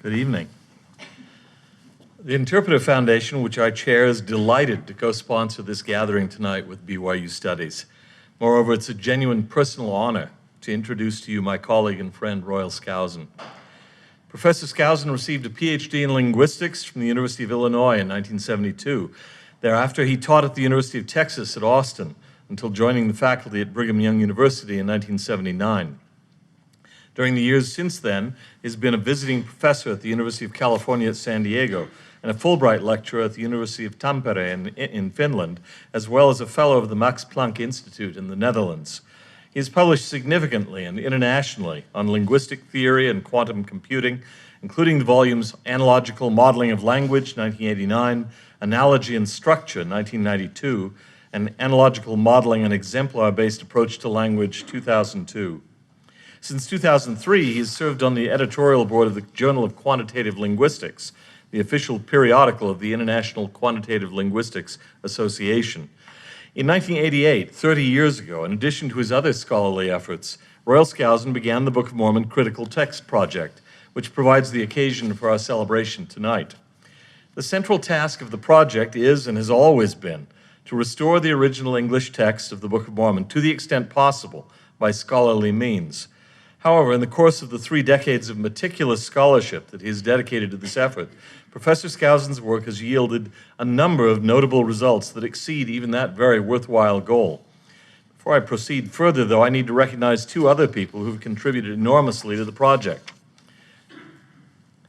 Good evening. The Interpretive Foundation, which I chair, is delighted to co-sponsor this gathering tonight with BYU Studies. Moreover, it's a genuine personal honor to introduce to you my colleague and friend, Royal Skousen. Professor Skousen received a PhD in linguistics from the University of Illinois in 1972. Thereafter, he taught at the University of Texas at Austin until joining the faculty at Brigham Young University in 1979. During the years since then, he's been a visiting professor at the University of California at San Diego and a Fulbright lecturer at the University of Tampere in Finland, as well as a fellow of the Max Planck Institute in the Netherlands. He has published significantly and internationally on linguistic theory and quantum computing, including the volumes Analogical Modeling of Language, 1989, Analogy and Structure, 1992, and Analogical Modeling and Exemplar-Based Approach to Language, 2002. Since 2003, he has served on the editorial board of the Journal of Quantitative Linguistics, the official periodical of the International Quantitative Linguistics Association. In 1988, 30 years ago, in addition to his other scholarly efforts, Royal Skousen began the Book of Mormon Critical Text Project, which provides the occasion for our celebration tonight. The central task of the project is, and has always been, to restore the original English text of the Book of Mormon to the extent possible by scholarly means. However, in the course of the 3 decades of meticulous scholarship that he has dedicated to this effort, Professor Skousen's work has yielded a number of notable results that exceed even that very worthwhile goal. Before I proceed further, though, I need to recognize 2 other people who have contributed enormously to the project.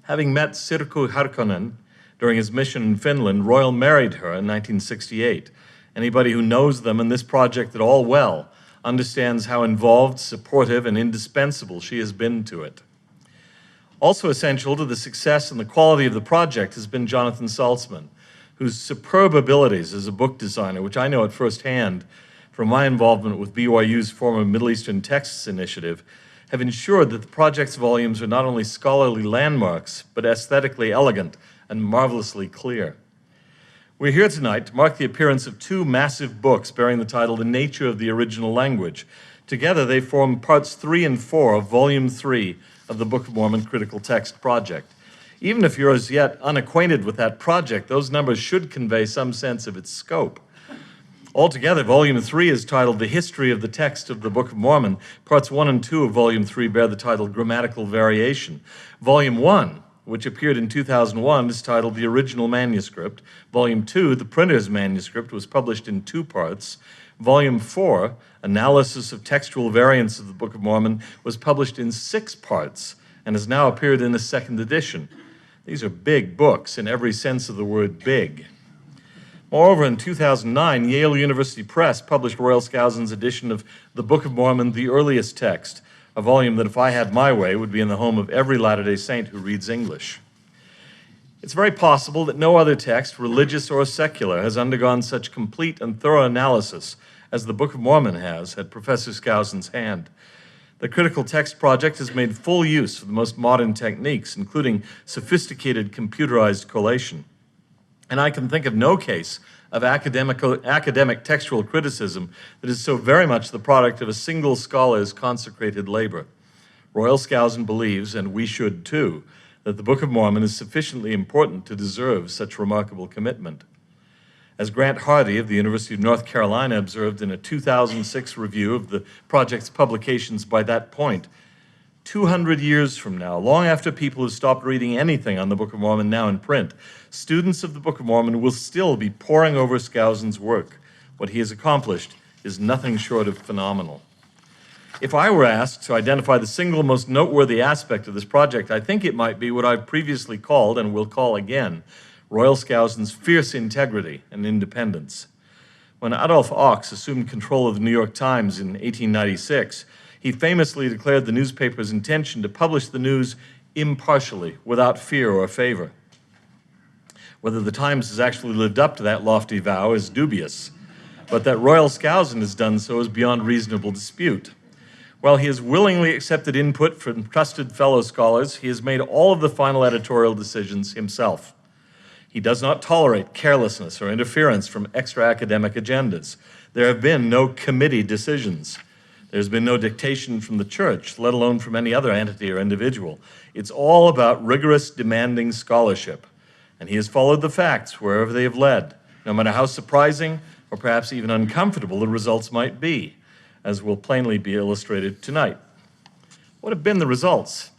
Having met Sirkku Harkonen during his mission in Finland, Royal married her in 1968. Anybody who knows them and this project at all well understands how involved, supportive, and indispensable she has been to it. Also essential to the success and the quality of the project has been Jonathan Saltzman, whose superb abilities as a book designer, which I know at first hand from my involvement with BYU's former Middle Eastern Texts Initiative, have ensured that the project's volumes are not only scholarly landmarks, but aesthetically elegant and marvelously clear. We're here tonight to mark the appearance of 2 massive books bearing the title The Nature of the Original Language. Together, they form parts 3 and 4 of Volume 3 of the Book of Mormon Critical Text Project. Even if you're as yet unacquainted with that project, those numbers should convey some sense of its scope. Altogether, Volume 3 is titled The History of the Text of the Book of Mormon. Parts 1 and 2 of Volume 3 bear the title Grammatical Variation. Volume 1, which appeared in 2001, is titled The Original Manuscript. Volume 2, the printer's manuscript, was published in 2 parts. Volume 4, Analysis of Textual Variants of the Book of Mormon, was published in 6 parts and has now appeared in a 2nd edition. These are big books in every sense of the word big. Moreover, in 2009, Yale University Press published Royal Skousen's edition of the Book of Mormon, The Earliest Text, a volume that, if I had my way, would be in the home of every Latter-day Saint who reads English. It's very possible that no other text, religious or secular, has undergone such complete and thorough analysis as the Book of Mormon has at Professor Skousen's hand. The Critical Text Project has made full use of the most modern techniques, including sophisticated computerized collation. And I can think of no case of academic textual criticism that is so very much the product of a single scholar's consecrated labor. Royal Skousen believes, and we should too, that the Book of Mormon is sufficiently important to deserve such remarkable commitment. As Grant Hardy of the University of North Carolina observed in a 2006 review of the project's publications by that point, 200 years from now, long after people have stopped reading anything on the Book of Mormon now in print, students of the Book of Mormon will still be poring over Skousen's work. What he has accomplished is nothing short of phenomenal. If I were asked to identify the single most noteworthy aspect of this project, I think it might be what I've previously called, and will call again, Royal Skousen's fierce integrity and independence. When Adolph Ochs assumed control of the New York Times in 1896, he famously declared the newspaper's intention to publish the news impartially, without fear or favor. Whether the Times has actually lived up to that lofty vow is dubious, but that Royal Skousen has done so is beyond reasonable dispute. While he has willingly accepted input from trusted fellow scholars, he has made all of the final editorial decisions himself. He does not tolerate carelessness or interference from extra academic agendas. There have been no committee decisions. There's been no dictation from the church, let alone from any other entity or individual. It's all about rigorous, demanding scholarship. And he has followed the facts wherever they have led, no matter how surprising or perhaps even uncomfortable the results might be, as will plainly be illustrated tonight. What have been the results?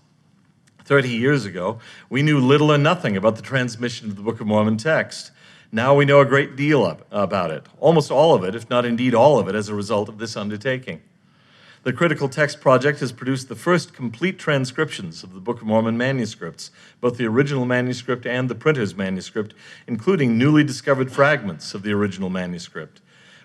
30 years ago, we knew little or nothing about the transmission of the Book of Mormon text. Now we know a great deal about it, almost all of it, if not indeed all of it, as a result of this undertaking. The Critical Text Project has produced the first complete transcriptions of the Book of Mormon manuscripts, both the original manuscript and the printer's manuscript, including newly discovered fragments of the original manuscript.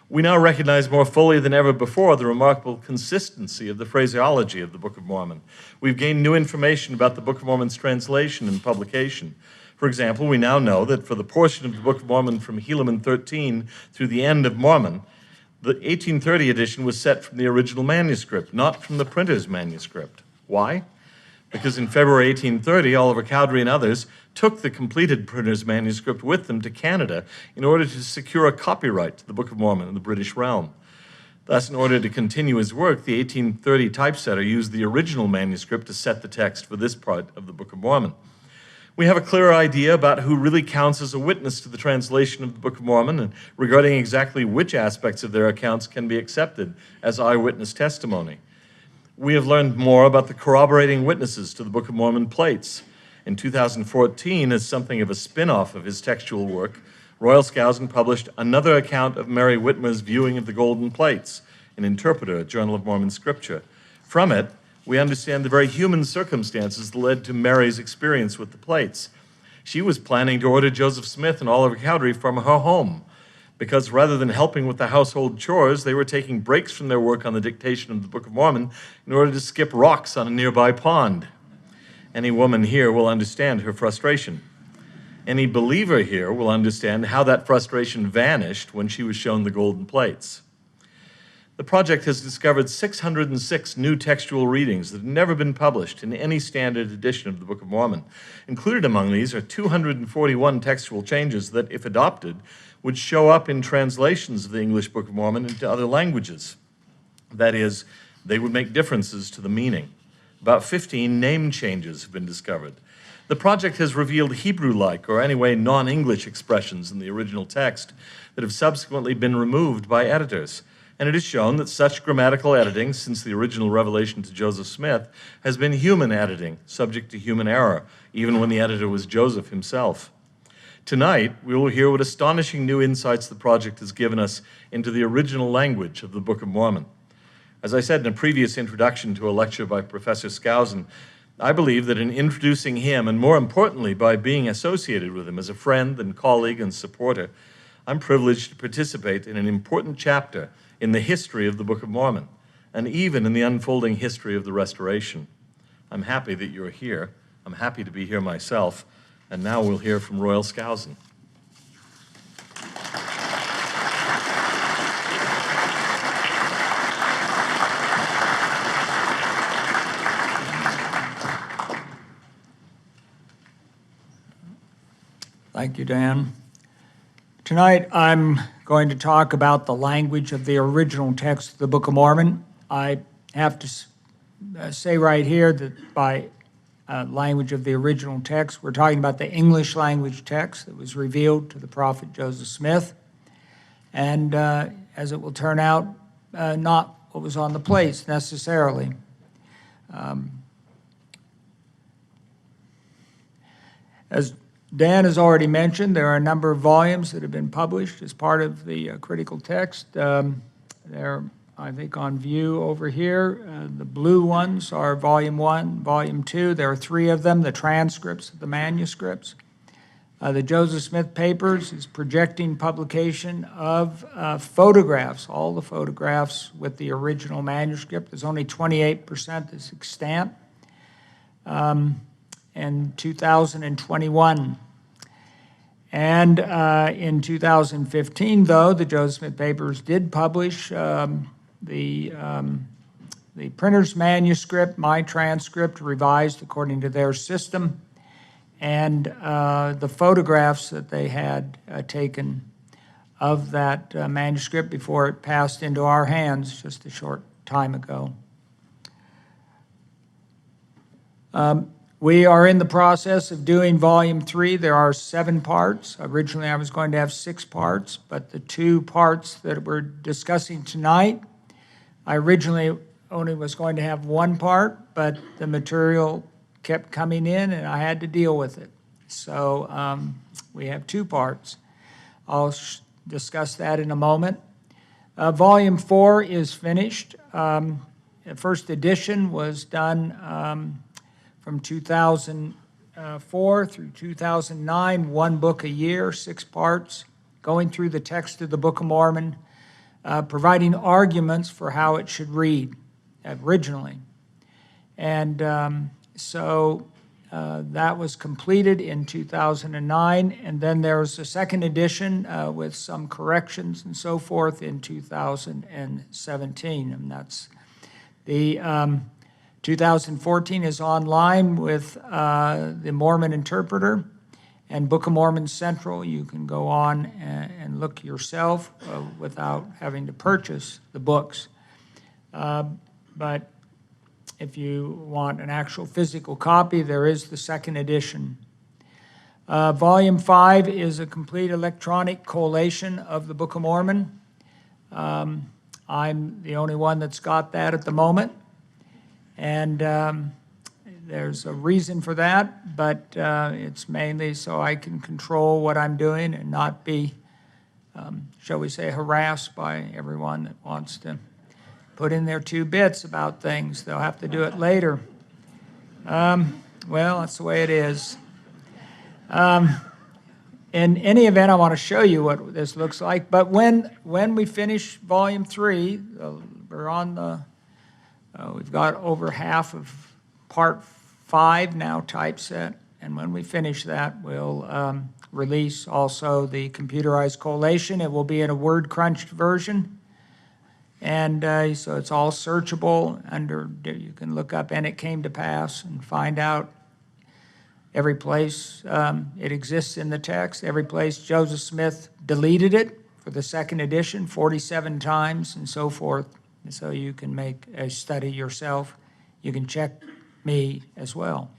We now recognize more fully than ever before the remarkable consistency of the phraseology of the Book of Mormon. We've gained new information about the Book of Mormon's translation and publication. For example, we now know that for the portion of the Book of Mormon from Helaman 13 through the end of Mormon, the 1830 edition was set from the original manuscript, not from the printer's manuscript. Why? Because in February 1830, Oliver Cowdery and others took the completed printer's manuscript with them to Canada in order to secure a copyright to the Book of Mormon in the British realm. Thus, in order to continue his work, the 1830 typesetter used the original manuscript to set the text for this part of the Book of Mormon. We have a clearer idea about who really counts as a witness to the translation of the Book of Mormon and regarding exactly which aspects of their accounts can be accepted as eyewitness testimony. We have learned more about the corroborating witnesses to the Book of Mormon plates. In 2014, as something of a spin-off of his textual work, Royal Skousen published another account of Mary Whitmer's viewing of the golden plates, an Interpreter, a Journal of Mormon Scripture. From it, we understand the very human circumstances that led to Mary's experience with the plates. She was planning to order Joseph Smith and Oliver Cowdery from her home, because rather than helping with the household chores, they were taking breaks from their work on the dictation of the Book of Mormon in order to skip rocks on a nearby pond. Any woman here will understand her frustration. Any believer here will understand how that frustration vanished when she was shown the golden plates. The project has discovered 606 new textual readings that have never been published in any standard edition of the Book of Mormon. Included among these are 241 textual changes that, if adopted, would show up in translations of the English Book of Mormon into other languages. That is, they would make differences to the meaning. About 15 name changes have been discovered. The project has revealed Hebrew-like, or anyway non-English expressions in the original text that have subsequently been removed by editors. And it is shown that such grammatical editing, since the original revelation to Joseph Smith, has been human editing, subject to human error, even when the editor was Joseph himself. Tonight, we will hear what astonishing new insights the project has given us into the original language of the Book of Mormon. As I said in a previous introduction to a lecture by Professor Skousen, I believe that in introducing him, and more importantly, by being associated with him as a friend and colleague and supporter, I'm privileged to participate in an important chapter in the history of the Book of Mormon, and even in the unfolding history of the Restoration. I'm happy that you're here. I'm happy to be here myself. And now we'll hear from Royal Skousen. Thank you, Dan. Tonight, I'm going to talk about the language of the original text of the Book of Mormon. I have to say right here that by language of the original text, we're talking about the English language text that was revealed to the prophet Joseph Smith, and as it will turn out, not what was on the plates necessarily. As Dan has already mentioned, there are a number of volumes that have been published as part of the critical text. They're, I think, on view over here. The blue ones are Volume 1, Volume 2. There are 3 of them, the transcripts of the manuscripts. The Joseph Smith Papers is projecting publication of photographs, all the photographs with the original manuscript. There's only 28% that's extant. In 2021. And in 2015, though, the Joseph Smith Papers did publish the printer's manuscript, my transcript, revised according to their system, and the photographs that they had taken of that manuscript before it passed into our hands just a short time ago. We are in the process of doing Volume 3. There are 7 parts. Originally, I was going to have 6 parts, but the 2 parts that we're discussing tonight, I originally only was going to have 1 part, but the material kept coming in, and I had to deal with it. So we have 2 parts. I'll discuss that in a moment. Volume 4 is finished. The first edition was done from 2004 through 2009, 1 book a year, 6 parts, going through the text of the Book of Mormon, providing arguments for how it should read originally. And so that was completed in 2009, and then there was a second edition with some corrections and so forth in 2017, and that's the 2014 is online with the Mormon Interpreter and Book of Mormon Central. You can go on and look yourself without having to purchase the books. But if you want an actual physical copy, there is the second edition. Volume 5 is a complete electronic collation of the Book of Mormon. I'm the only one that's got that at the moment. And there's a reason for that, but it's mainly so I can control what I'm doing and not be, shall we say, harassed by everyone that wants to put in their 2 bits about things. They'll have to do it later. Well, that's the way it is. In any event, I want to show you what this looks like. But when we finish Volume 3, we're on the we've got over half of Part 5 now typeset, and when we finish that, we'll release also the computerized collation. It will be in a word-crunched version, and so it's all searchable. You can look up "and it came to pass" and find out every place it exists in the text, every place Joseph Smith deleted it for the second edition 47 times, and so forth. And so you can make a study yourself. You can check me as well.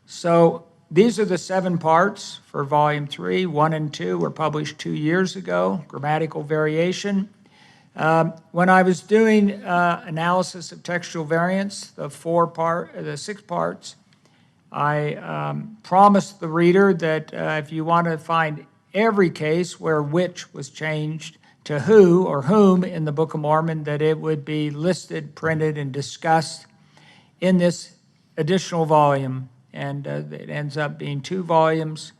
So these are the 7 parts for Volume 3. 1 and 2 were published 2 years ago. Grammatical variation. When I was doing analysis of textual variants, the 6 parts, I promised the reader that if you want to find every case where which was changed to who or whom in the Book of Mormon, that it would be listed, printed, and discussed in this additional volume. And it ends up being 2 volumes,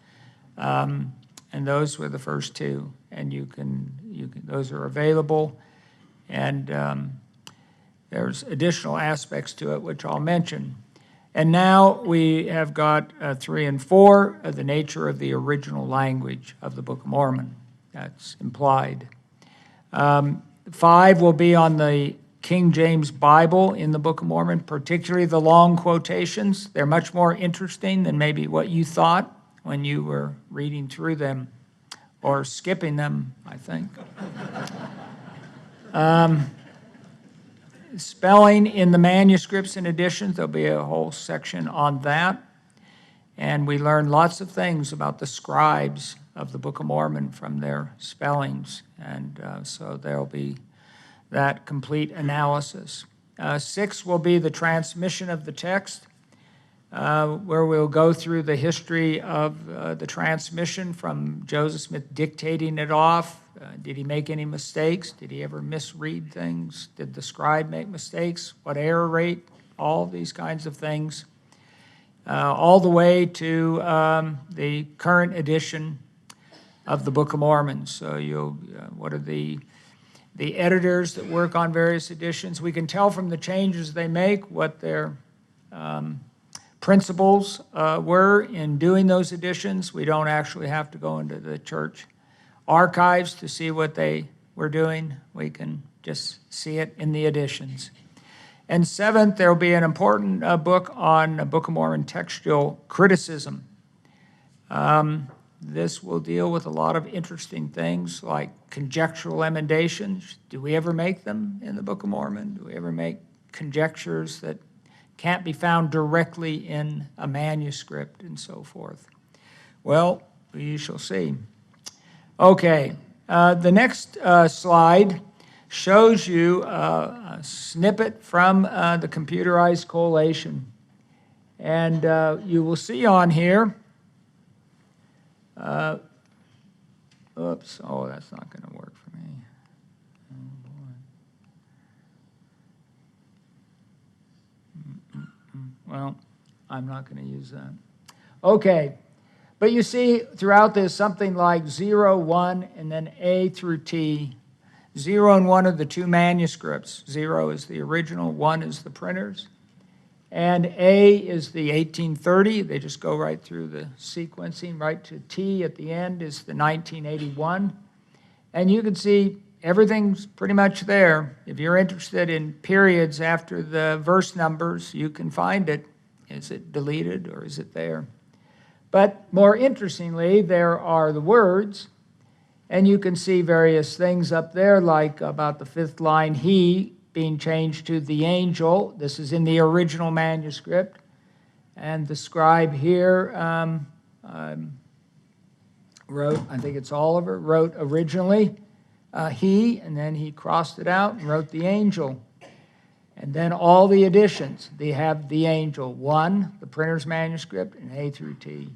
and those were the first 2. And you can those are available. And there's additional aspects to it, which I'll mention. And now we have got 3 and 4, the nature of the original language of the Book of Mormon. That's implied. 5 will be on the King James Bible in the Book of Mormon, particularly the long quotations. They're much more interesting than maybe what you thought when you were reading through them, or skipping them, I think. Spelling in the manuscripts and editions, there'll be a whole section on that. And we learn lots of things about the scribes of the Book of Mormon from their spellings. And so there'll be that complete analysis. 6 will be the transmission of the text, where we'll go through the history of the transmission from Joseph Smith dictating it off. Did he make any mistakes? Did he ever misread things? Did the scribe make mistakes? What error rate? All these kinds of things. All the way to the current edition of the Book of Mormon. So what are the editors that work on various editions? We can tell from the changes they make what their principles were in doing those editions. We don't actually have to go into the church archives to see what they were doing. We can just see it in the editions. And 7th, there will be an important book on Book of Mormon textual criticism. This will deal with a lot of interesting things like conjectural emendations. Do we ever make them in the Book of Mormon? Do we ever make conjectures that can't be found directly in a manuscript and so forth? Well, we shall see. Okay, the next slide shows you a snippet from the computerized collation. And you will see on here, oops, oh, that's not going to work for me. Oh, boy. Well, I'm not going to use that. Okay, but you see throughout this something like 0, 1, and then A through T. 0 and 1 are the two manuscripts. 0 is the original, 1 is the printer's. And A is the 1830. They just go right through the sequencing. Right to T at the end is the 1981. And you can see everything's pretty much there. If you're interested in periods after the verse numbers, you can find it. Is it deleted or is it there? But more interestingly, there are the words. And you can see various things up there, like about the 5th line, he, being changed to the angel. This is in the original manuscript. And the scribe here wrote, I think it's Oliver, wrote originally he, and then he crossed it out and wrote the angel. And then all the additions, they have the angel. 1, the printer's manuscript, and A through T.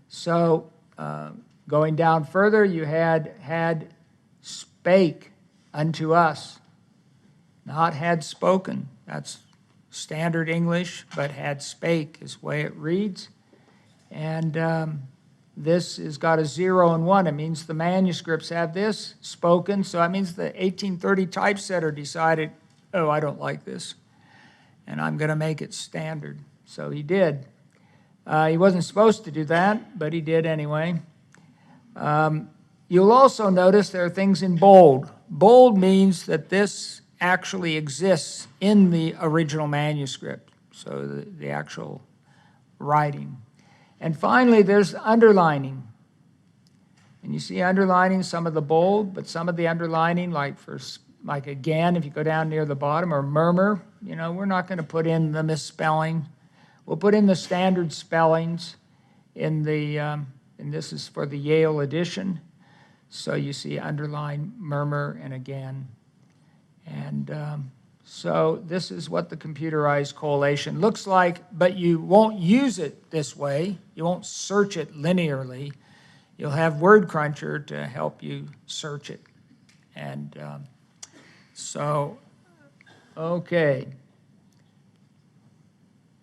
So going down further, you had spake unto us. Not had spoken. That's standard English, but had spake is the way it reads. And this has got a 0 and 1. It means the manuscripts have this, spoken. So that means the 1830 typesetter decided, oh, I don't like this, and I'm going to make it standard. So he did. He wasn't supposed to do that, but he did anyway. You'll also notice there are things in bold. Bold means that this actually exists in the original manuscript, so the actual writing. And finally, there's underlining. And you see underlining some of the bold, but some of the underlining, like again, if you go down near the bottom, or murmur, we're not going to put in the misspelling. We'll put in the standard spellings in the, and this is for the Yale edition. So you see underline, murmur, and again. And so this is what the computerized collation looks like, but you won't use it this way. You won't search it linearly. You'll have Word Cruncher to help you search it. And okay.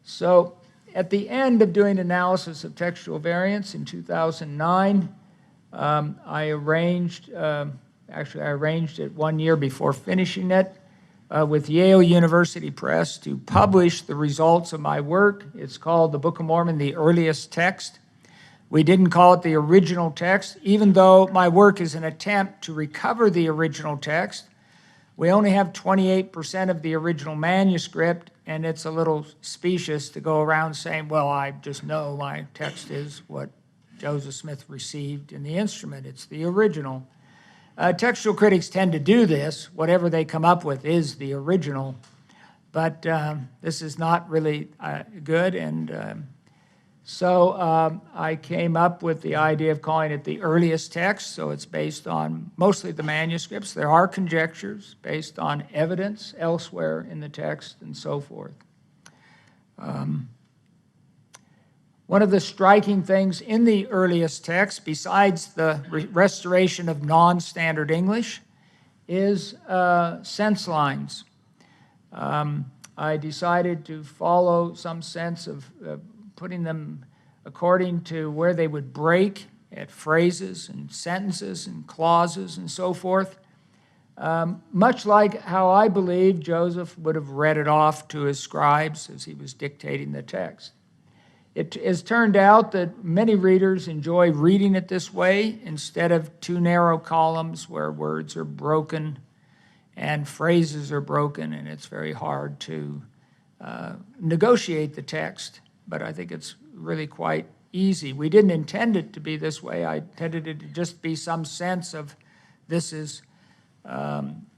So at the end of doing analysis of textual variants in 2009, I arranged it 1 year before finishing it with Yale University Press to publish the results of my work. It's called The Book of Mormon, the Earliest Text. We didn't call it the original text, even though my work is an attempt to recover the original text. We only have 28% of the original manuscript, and it's a little specious to go around saying, well, I just know my text is what Joseph Smith received in the instrument. It's the original. Textual critics tend to do this. Whatever they come up with is the original. But this is not really good. And so I came up with the idea of calling it the earliest text. So it's based on mostly the manuscripts. There are conjectures based on evidence elsewhere in the text and so forth. One of the striking things in the earliest text, besides the restoration of non-standard English, is sense lines. I decided to follow some sense of putting them according to where they would break at phrases and sentences and clauses and so forth, much like how I believe Joseph would have read it off to his scribes as he was dictating the text. It has turned out that many readers enjoy reading it this way instead of two narrow columns where words are broken and phrases are broken, and it's very hard to negotiate the text. But I think it's really quite easy. We didn't intend it to be this way. I intended it to just be some sense of this is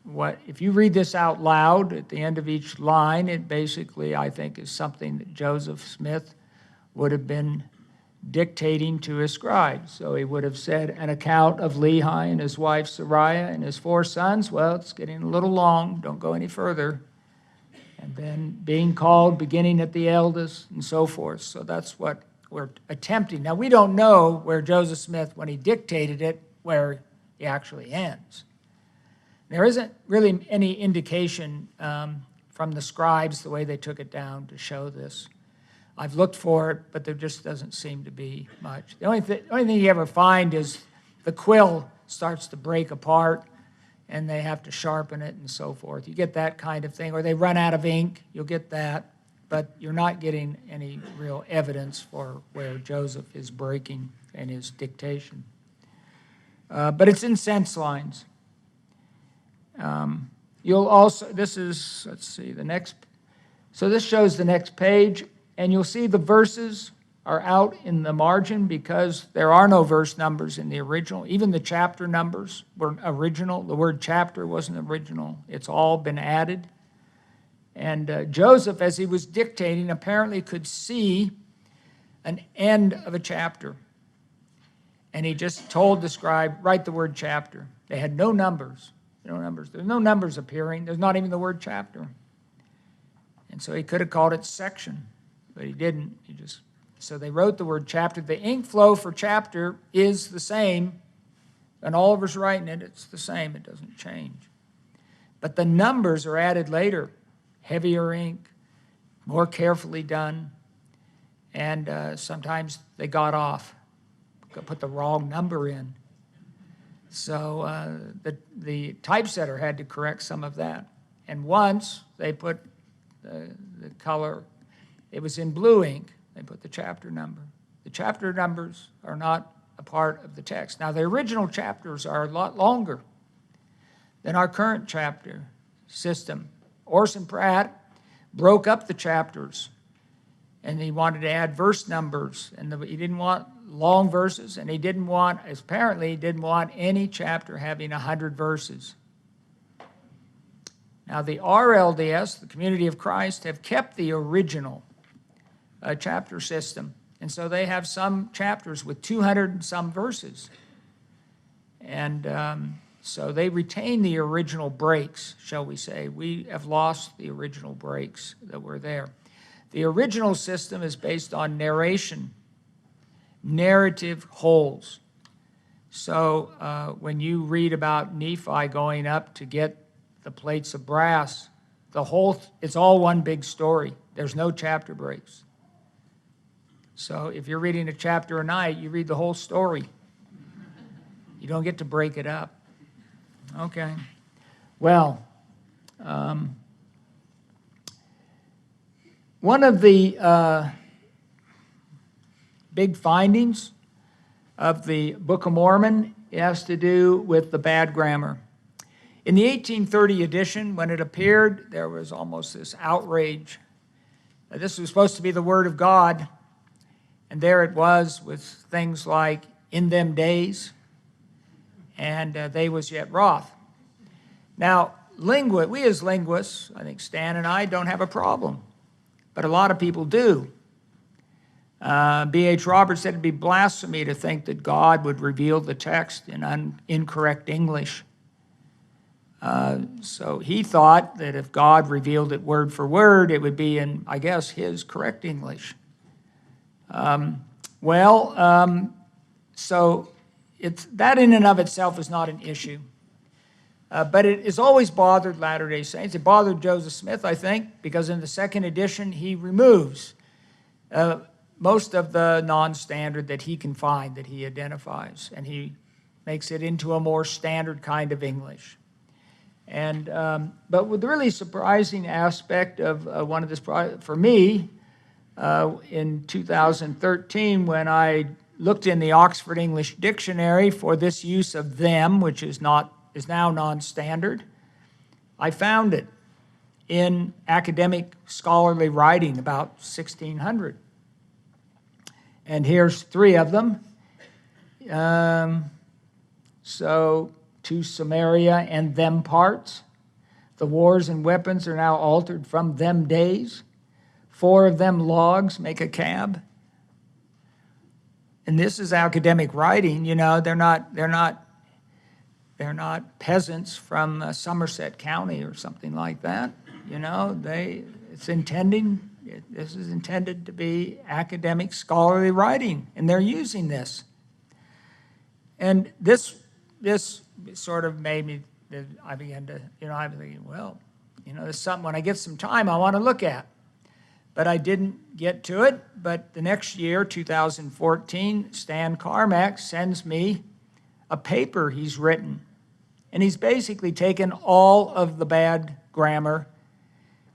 what, if you read this out loud at the end of each line, it basically, I think, is something that Joseph Smith would have been dictating to his scribes. So he would have said, an account of Lehi and his wife Sariah and his 4 sons. Well, it's getting a little long. Don't go any further. And then being called, beginning at the eldest, and so forth. So that's what we're attempting. Now, we don't know where Joseph Smith, when he dictated it, where he actually ends. There isn't really any indication from the scribes, the way they took it down, to show this. I've looked for it, but there just doesn't seem to be much. The only thing you ever find is the quill starts to break apart, and they have to sharpen it and so forth. You get that kind of thing, or they run out of ink, you'll get that, but you're not getting any real evidence for where Joseph is breaking in his dictation. But it's in sense lines. You'll also, this is, let's see, the next, so this shows the next page, and you'll see the verses are out in the margin because there are no verse numbers in the original. Even the chapter numbers were original. The word chapter wasn't original. It's all been added. And Joseph, as he was dictating, apparently could see an end of a chapter. And he just told the scribe, write the word chapter. They had no numbers. No numbers. There's no numbers appearing. There's not even the word chapter. And so he could have called it section, but he didn't. So they wrote the word chapter. The ink flow for chapter is the same, and Oliver's writing it. It's the same. It doesn't change. But the numbers are added later. Heavier ink, more carefully done, and sometimes they got off. Put the wrong number in. So the typesetter had to correct some of that. And once they put the color, it was in blue ink, they put the chapter number. The chapter numbers are not a part of the text. Now, the original chapters are a lot longer than our current chapter system. Orson Pratt broke up the chapters, and he wanted to add verse numbers, and he didn't want long verses, and apparently he didn't want any chapter having 100 verses. Now, the RLDS, the Community of Christ, have kept the original chapter system, and so they have some chapters with 200 and some verses. And so they retain the original breaks, shall we say. We have lost the original breaks that were there. The original system is based on narration, narrative wholes. So when you read about Nephi going up to get the plates of brass, it's all one big story. There's no chapter breaks. So if you're reading a chapter a night, you read the whole story. You don't get to break it up. Okay. Well, one of the big findings of the Book of Mormon has to do with the bad grammar. In the 1830 edition, when it appeared, there was almost this outrage. This was supposed to be the Word of God, and there it was with things like, in them days, and they was yet wroth. Now, we as linguists, I think Stan and I, don't have a problem, but a lot of people do. B.H. Roberts said it'd be blasphemy to think that God would reveal the text in incorrect English. So he thought that if God revealed it word for word, it would be in, I guess, his correct English. So that in and of itself is not an issue. But it has always bothered Latter-day Saints. It bothered Joseph Smith, I think, because in the second edition, he removes most of the non-standard that he can find, that he identifies, and he makes it into a more standard kind of English. And but with the really surprising aspect of one of this project, for me, in 2013, when I looked in the Oxford English Dictionary for this use of them, which is now non-standard, I found it in academic scholarly writing about 1600. And here's 3 of them. So, to Samaria and them parts. The wars and weapons are now altered from them days. 4 of them logs make a cab. And this is academic writing, you know, they're not peasants from Somerset County or something like that. You know, this is intended to be academic scholarly writing, and they're using this. And this sort of made me, I began to, I'm thinking, well, there's something, when I get some time, I want to look at. But I didn't get to it. But the next year, 2014, Stan Carmack sends me a paper he's written. And he's basically taken all of the bad grammar,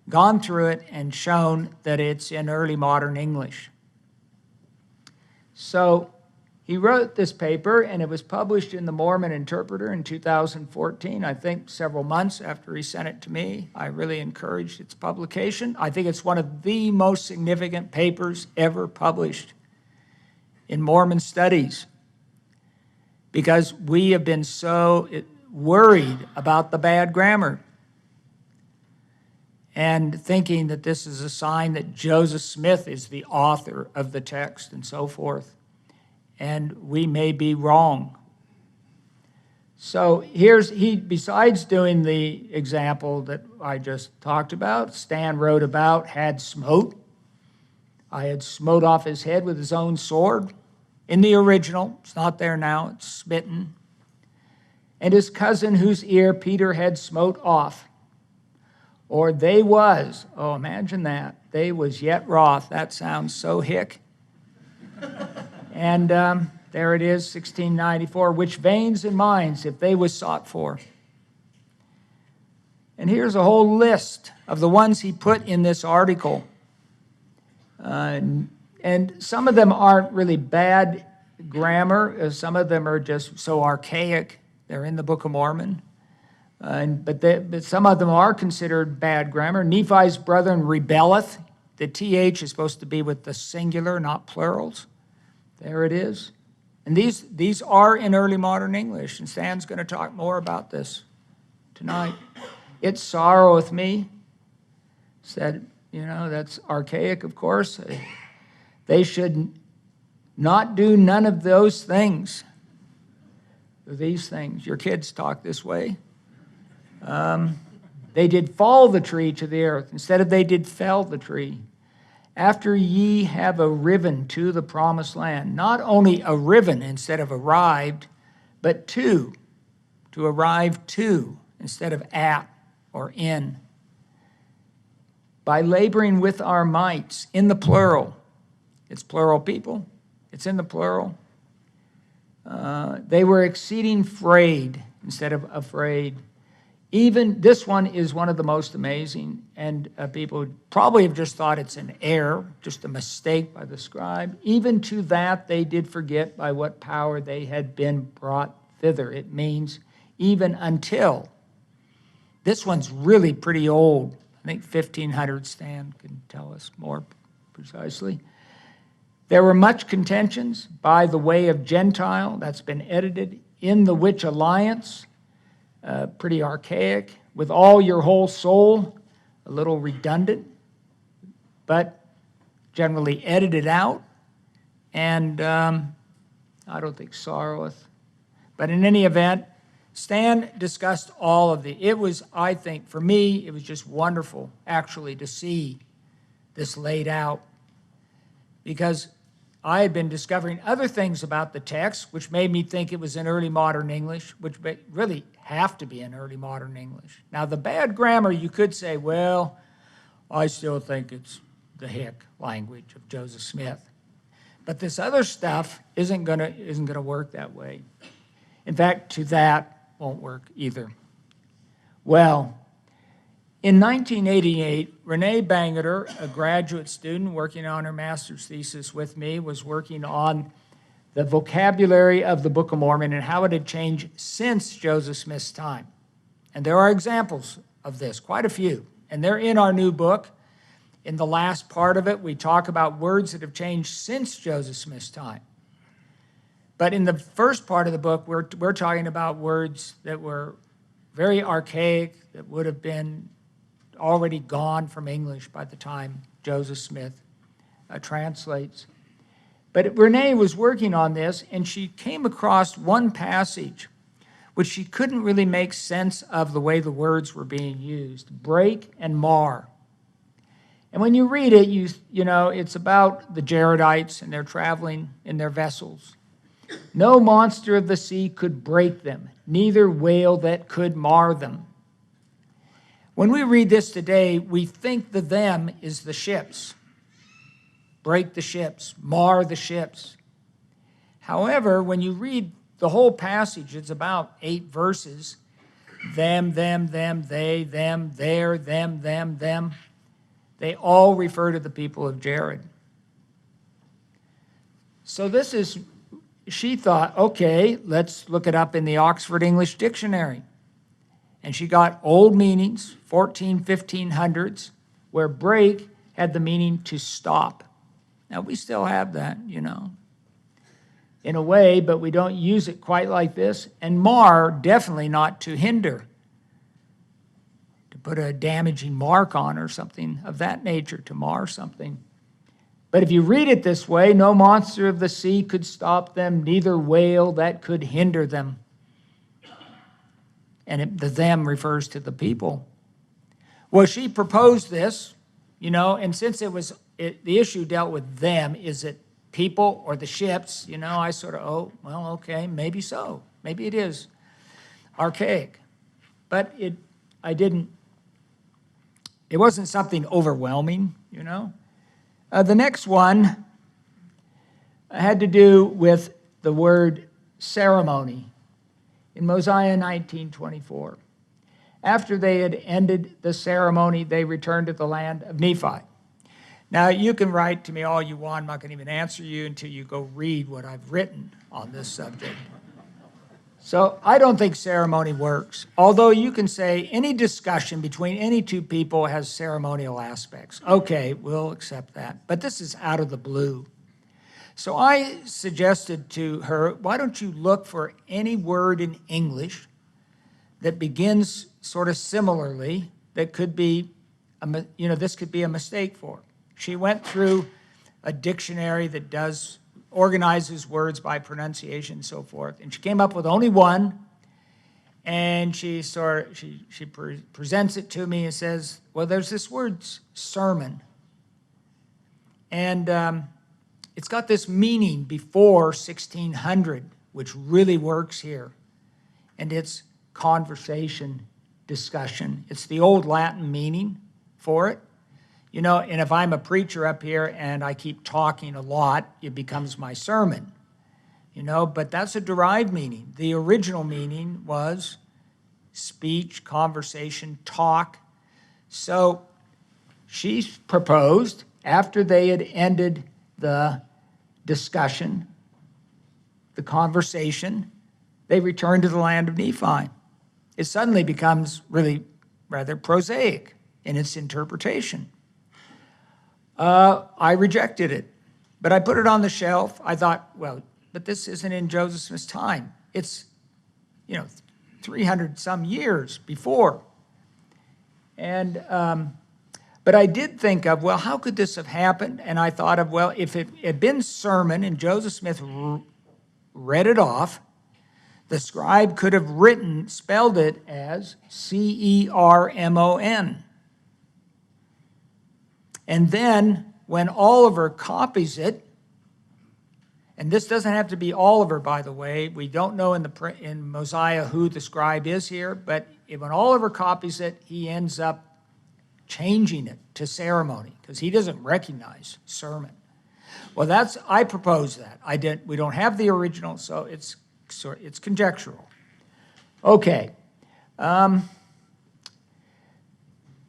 gone through it, and shown that it's in early modern English. So he wrote this paper, and it was published in the Mormon Interpreter in 2014, I think several months after he sent it to me. I really encouraged its publication. I think it's one of the most significant papers ever published in Mormon studies, because we have been so worried about the bad grammar and thinking that this is a sign that Joseph Smith is the author of the text and so forth. And we may be wrong. So besides doing the example that I just talked about, Stan wrote about had smote. I had smote off his head with his own sword. In the original, it's not there now, it's smitten. And his cousin whose ear Peter had smote off. Or they was, oh, imagine that, they was yet wroth. That sounds so hick. And there it is, 1694, which veins and minds, if they was sought for. And here's a whole list of the ones he put in this article. And some of them aren't really bad grammar. Some of them are just so archaic. They're in the Book of Mormon. But some of them are considered bad grammar. Nephi's brethren rebelleth. The TH is supposed to be with the singular, not plurals. There it is. And these are in early modern English, and Stan's going to talk more about this tonight. It sorroweth me. Said, that's archaic, of course. They should not do none of those things. These things. Your kids talk this way. They did fall the tree to the earth, instead of they did fell the tree. After ye have arriven to the promised land. Not only arriven instead of arrived, but to arrive to instead of at or in. By laboring with our mights, in the plural. It's plural people. It's in the plural. They were exceeding frayed instead of afraid. Even this one is one of the most amazing, and people probably have just thought it's an error, just a mistake by the scribe. Even to that they did forget by what power they had been brought thither. It means even until. This one's really pretty old. I think 1500 Stan can tell us more precisely. There were much contentions by the way of Gentile, that's been edited, in the which alliance, pretty archaic, with all your whole soul, a little redundant, but generally edited out, and I don't think sorroweth. But in any event, Stan discussed all of it was, I think, for me, it was just wonderful, actually, to see this laid out, because I had been discovering other things about the text, which made me think it was in early modern English, which really have to be in early modern English. Now, the bad grammar, you could say, well, I still think it's the hick language of Joseph Smith. But this other stuff isn't gonna work that way. In fact, to that won't work either. Well, in 1988, Renee Bangerter, a graduate student working on her master's thesis with me, was working on the vocabulary of the Book of Mormon and how it had changed since Joseph Smith's time. And there are examples of this, quite a few. And they're in our new book. In the last part of it, we talk about words that have changed since Joseph Smith's time. But in the first part of the book, we're talking about words that were very archaic, that would have been already gone from English by the time Joseph Smith translates. But Renee was working on this, and she came across one passage which she couldn't really make sense of the way the words were being used, break and mar. And when you read it, you know, it's about the Jaredites, and they're traveling in their vessels. No monster of the sea could break them, neither whale that could mar them. When we read this today, we think the them is the ships. Break the ships, mar the ships. However, when you read the whole passage, it's about 8 verses. Them, they, them, their, them. They all refer to the people of Jared. So she thought, okay, let's look it up in the Oxford English Dictionary. And she got old meanings, 1500s, where break had the meaning to stop. Now, we still have that, you know, in a way, but we don't use it quite like this. And mar, definitely not to hinder, to put a damaging mark on or something of that nature, to mar something. But if you read it this way, no monster of the sea could stop them, neither whale that could hinder them. And the them refers to the people. Well, she proposed this, you know, and since the issue dealt with them, is it people or the ships, you know, I sort of, oh, well, okay, maybe so. Maybe it is archaic. But it wasn't something overwhelming, you know. The next one had to do with the word ceremony in Mosiah 19:24. After they had ended the ceremony, they returned to the land of Nephi. Now, you can write to me all you want. I'm not going to even answer you until you go read what I've written on this subject. So I don't think ceremony works, although you can say any discussion between any two people has ceremonial aspects. Okay, we'll accept that. But this is out of the blue. So I suggested to her, why don't you look for any word in English that begins sort of similarly that could be, this could be a mistake for. She went through a dictionary that organizes words by pronunciation and so forth, and she came up with only one, and she presents it to me and says, well, there's this word sermon, and it's got this meaning before 1600, which really works here, and it's conversation, discussion. It's the old Latin meaning for it. You know, and if I'm a preacher up here and I keep talking a lot, it becomes my sermon, you know, but that's a derived meaning. The original meaning was speech, conversation, talk. So she proposed, after they had ended the discussion, the conversation, they returned to the land of Nephi. It suddenly becomes really rather prosaic in its interpretation. I rejected it, but I put it on the shelf. I thought, well, but this isn't in Joseph Smith's time. It's, 300 some years before. And, but I did think of, well, how could this have happened? And I thought of, well, if it had been sermon and Joseph Smith read it off, the scribe could have spelled it as Cermon. And then when Oliver copies it, and this doesn't have to be Oliver, by the way. We don't know in Mosiah who the scribe is here, but when Oliver copies it, he ends up changing it to ceremony because he doesn't recognize sermon. Well, I proposed that. We don't have the original, so it's conjectural. Okay.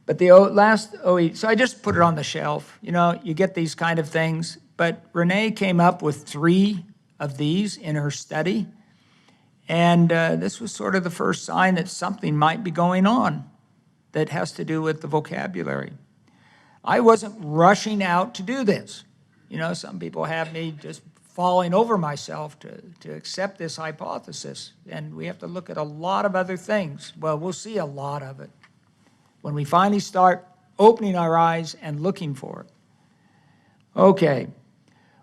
But the last OE, so I just put it on the shelf. You get these kind of things. But Renee came up with 3 of these in her study. And this was sort of the first sign that something might be going on that has to do with the vocabulary. I wasn't rushing out to do this. You know, some people have me just falling over myself to accept this hypothesis, and we have to look at a lot of other things. Well, we'll see a lot of it when we finally start opening our eyes and looking for it. Okay,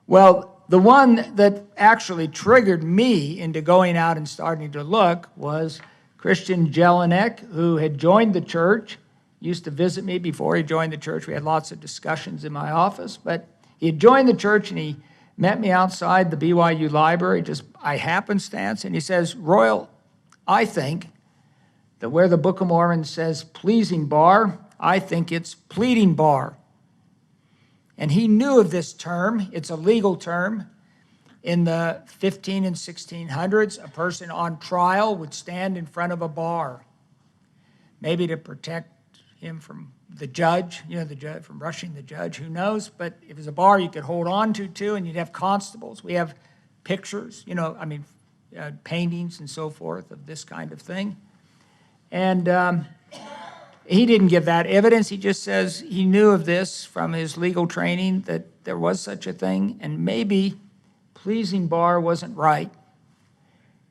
well, the one that actually triggered me into going out and starting to look was Christian Gellinek, who had joined the church, used to visit me before he joined the church. We had lots of discussions in my office, but he had joined the church, and he met me outside the BYU library, just by happenstance, and he says, Royal, I think that where the Book of Mormon says pleasing bar, I think it's pleading bar. And he knew of this term. It's a legal term. In the 15 and 1600s, a person on trial would stand in front of a bar, maybe to protect him from the judge, the judge from rushing the judge, who knows? But if it was a bar you could hold on to too, and you'd have constables. We have pictures, paintings and so forth of this kind of thing. And he didn't give that evidence. He just says he knew of this from his legal training, that there was such a thing, and maybe pleasing bar wasn't right.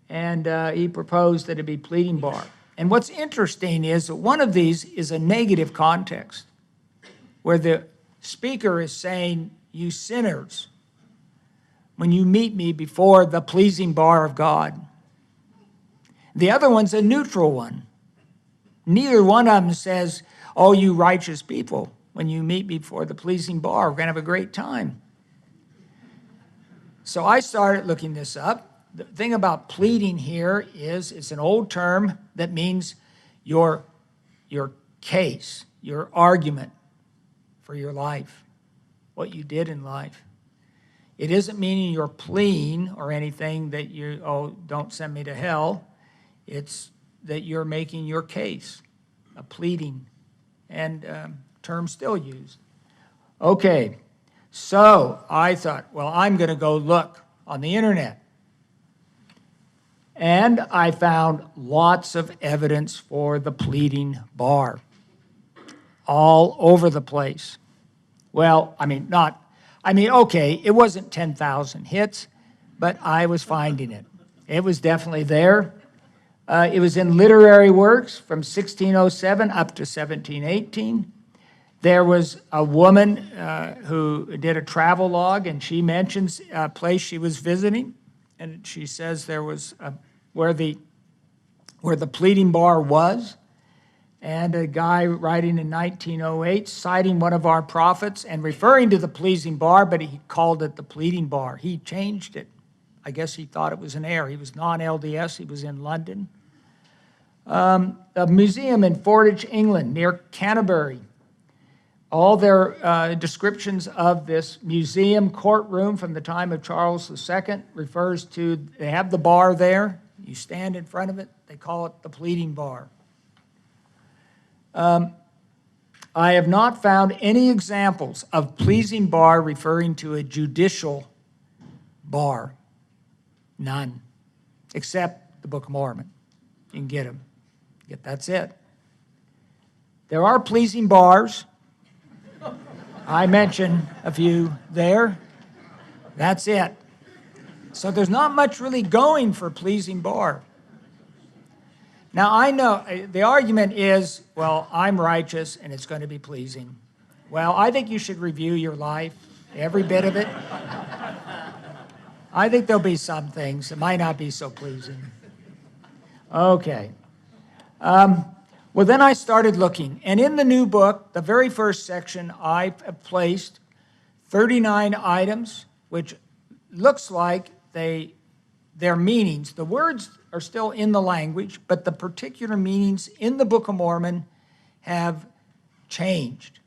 And he proposed that it be pleading bar. And what's interesting is that one of these is a negative context, where the speaker is saying, you sinners, when you meet me before the pleasing bar of God. The other one's a neutral one. Neither one of them says, oh, you righteous people, when you meet me before the pleasing bar, we're going to have a great time. So I started looking this up. The thing about pleading here is it's an old term that means your case, your argument for your life, what you did in life. It isn't meaning you're pleading or anything that don't send me to hell. It's that you're making your case, a pleading, and term still used. Okay, so I thought, well, I'm going to go look on the internet. And I found lots of evidence for the pleading bar all over the place. Well, okay, it wasn't 10,000 hits, but I was finding it. It was definitely there. It was in literary works from 1607 up to 1718. There was a woman who did a travel log, and she mentions a place she was visiting. And she says there was where the pleading bar was, and a guy writing in 1908, citing one of our prophets and referring to the pleasing bar, but he called it the pleading bar. He changed it. I guess he thought it was an error. He was non-LDS. He was in London. A museum in Fordidge, England, near Canterbury. All their descriptions of this museum courtroom from the time of Charles II refers to, they have the bar there. You stand in front of it. They call it the pleading bar. I have not found any examples of pleasing bar referring to a judicial bar. None. Except the Book of Mormon. You can get them. That's it. There are pleasing bars. I mentioned a few there. That's it. So there's not much really going for pleasing bar. Now, I know the argument is, well, I'm righteous and it's going to be pleasing. Well, I think you should review your life, every bit of it. I think there'll be some things that might not be so pleasing. Okay. Well, then I started looking. And in the new book, the very first section, I placed 39 items, which looks like their meanings. The words are still in the language, but the particular meanings in the Book of Mormon have changed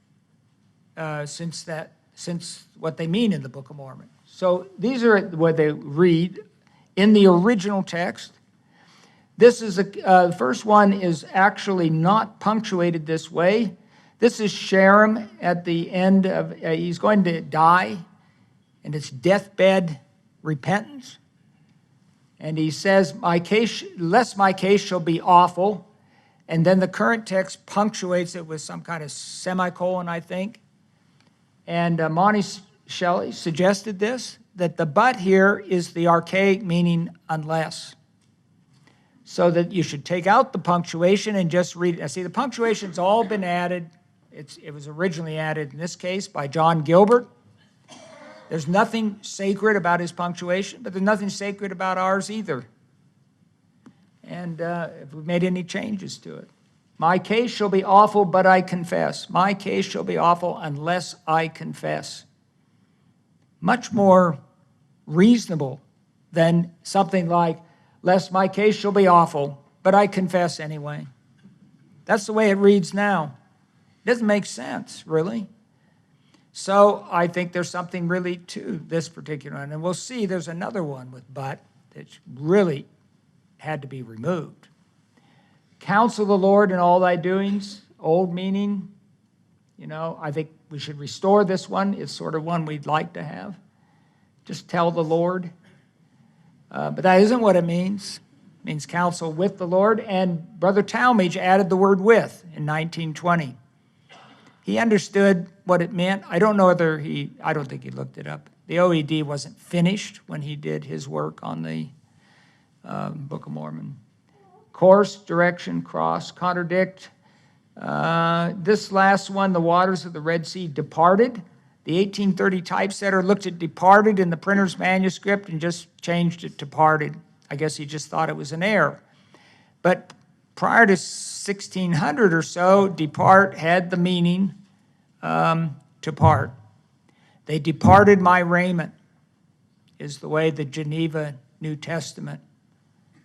since what they mean in the Book of Mormon. So these are what they read in the original text. This is the first one is actually not punctuated this way. This is Sharam at the end of, he's going to die, and it's deathbed repentance. And he says, lest my case shall be awful. And then the current text punctuates it with some kind of semicolon, I think. And Monty Shelley suggested this, that the but here is the archaic meaning unless. So that you should take out the punctuation and just read it. Now, see, the punctuation's all been added. It was originally added, in this case, by John Gilbert. There's nothing sacred about his punctuation, but there's nothing sacred about ours either. And if we've made any changes to it. My case shall be awful, but I confess. My case shall be awful unless I confess. Much more reasonable than something like, lest my case shall be awful, but I confess anyway. That's the way it reads now. It doesn't make sense, really. So I think there's something really to this particular one. And we'll see there's another one with but that really had to be removed. Counsel the Lord in all thy doings, old meaning. I think we should restore this one. It's sort of one we'd like to have. Just tell the Lord. But that isn't what it means. It means counsel with the Lord. And Brother Talmage added the word with in 1920. He understood what it meant. I don't think he looked it up. The OED wasn't finished when he did his work on the Book of Mormon. Course, direction, cross, contradict. This last one, the waters of the Red Sea departed. The 1830 typesetter looked at departed in the printer's manuscript and just changed it to parted. I guess he just thought it was an error. But prior to 1600 or so, depart had the meaning to part. They departed my raiment is the way the Geneva New Testament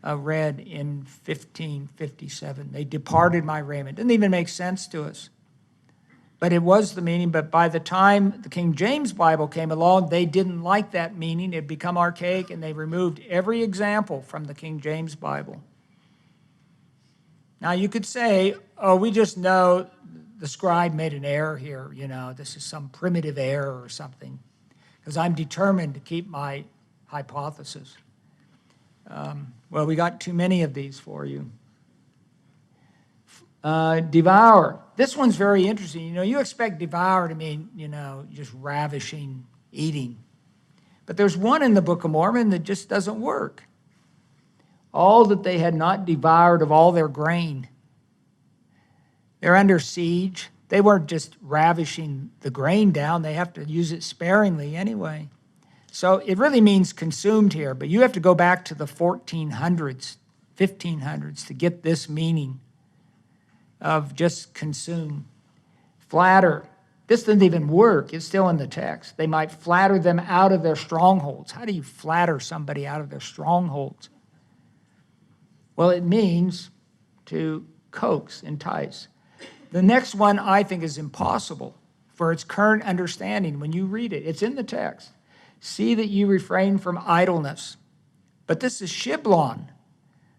read in 1557. They departed my raiment. Didn't even make sense to us. But it was the meaning. But by the time the King James Bible came along, they didn't like that meaning. It had become archaic, and they removed every example from the King James Bible. Now, you could say, oh, we just know the scribe made an error here. This is some primitive error or something, because I'm determined to keep my hypothesis. Well, we got too many of these for you. Devour. This one's very interesting. You expect devour to mean, just ravishing, eating. But there's one in the Book of Mormon that just doesn't work. All that they had not devoured of all their grain. They're under siege. They weren't just ravishing the grain down. They have to use it sparingly anyway. So it really means consumed here, but you have to go back to the 1400s, 1500s to get this meaning of just consume. Flatter. This doesn't even work. It's still in the text. They might flatter them out of their strongholds. How do you flatter somebody out of their strongholds? Well, it means to coax, entice. The next one I think is impossible for its current understanding when you read it. It's in the text. See that you refrain from idleness. But this is Shiblon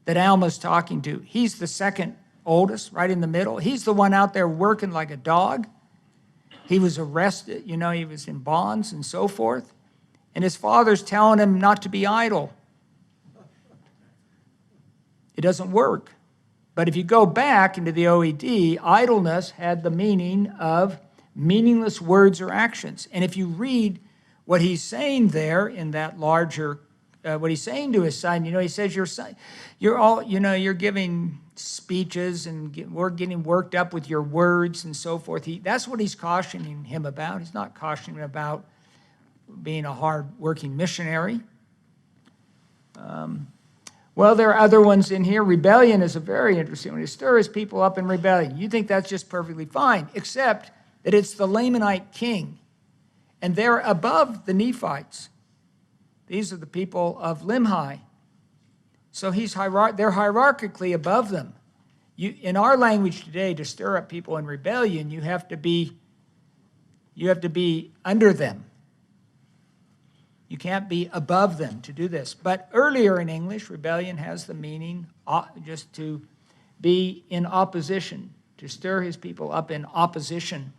that Alma's talking to. He's the second oldest, right in the middle. He's the one out there working like a dog. He was arrested, he was in bonds and so forth. And his father's telling him not to be idle. It doesn't work. But if you go back into the OED, idleness had the meaning of meaningless words or actions. And if you read what he's saying there in that larger, what he's saying to his son, he says, you're giving speeches and we're getting worked up with your words and so forth. That's what he's cautioning him about. He's not cautioning him about being a hard-working missionary. Well, there are other ones in here. Rebellion is a very interesting one. He stirs people up in rebellion. You think that's just perfectly fine, except that it's the Lamanite king, and they're above the Nephites. These are the people of Limhi. So they're hierarchically above them. In our language today, to stir up people in rebellion, you have to be under them. You can't be above them to do this. But earlier in English, rebellion has the meaning just to be in opposition, to stir his people up in opposition.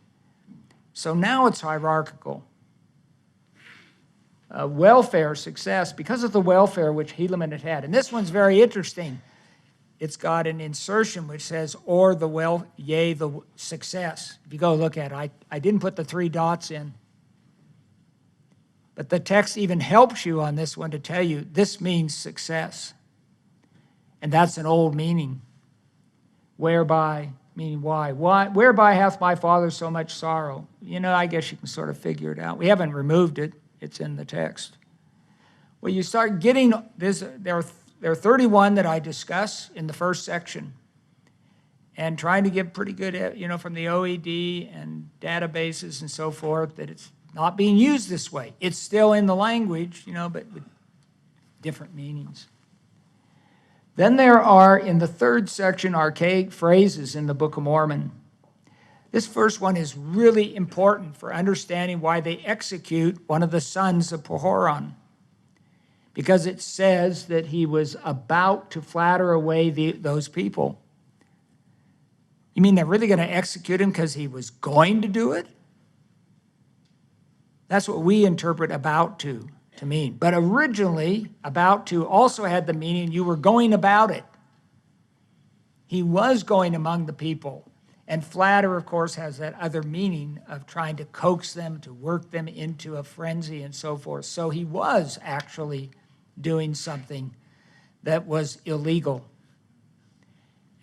So now it's hierarchical. Welfare, success, because of the welfare which Helaman had. And this one's very interesting. It's got an insertion which says, or the the success. If you go look at it, I didn't put the 3 dots in. But the text even helps you on this one to tell you this means success. And that's an old meaning. Whereby, meaning why? Whereby hath my father so much sorrow? I guess you can sort of figure it out. We haven't removed it. It's in the text. Well, you start getting this. There are 31 that I discuss in the first section. And trying to give pretty good, from the OED and databases and so forth, that it's not being used this way. It's still in the language, but with different meanings. Then there are, in the third section, archaic phrases in the Book of Mormon. This first one is really important for understanding why they execute one of the sons of Pahoran, because it says that he was about to flatter away those people. You mean they're really going to execute him because he was going to do it? That's what we interpret about to mean. But originally, about to also had the meaning you were going about it. He was going among the people. And flatter, of course, has that other meaning of trying to coax them, to work them into a frenzy and so forth. So he was actually doing something that was illegal.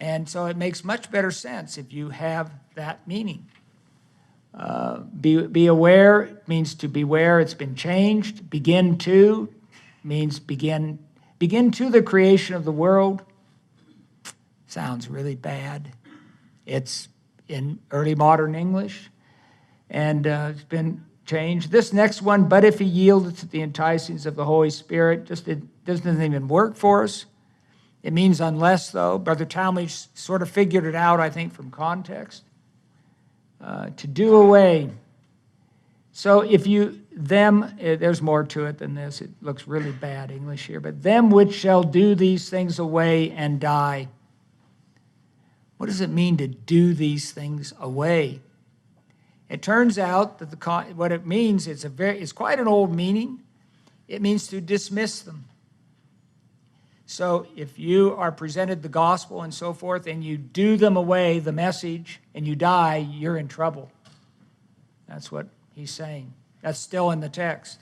And so it makes much better sense if you have that meaning. Be aware means to beware. It's been changed. Begin to means begin to the creation of the world. Sounds really bad. It's in early modern English, and it's been changed. This next one, but if he yielded to the enticings of the Holy Spirit, it doesn't even work for us. It means unless, though. Brother Talmage sort of figured it out, I think, from context. To do away. So if there's more to it than this. It looks really bad English here. But them which shall do these things away and die. What does it mean to do these things away? It turns out that what it means it's quite an old meaning. It means to dismiss them. So if you are presented the gospel and so forth, and you do them away, the message, and you die, you're in trouble. That's what he's saying. That's still in the text.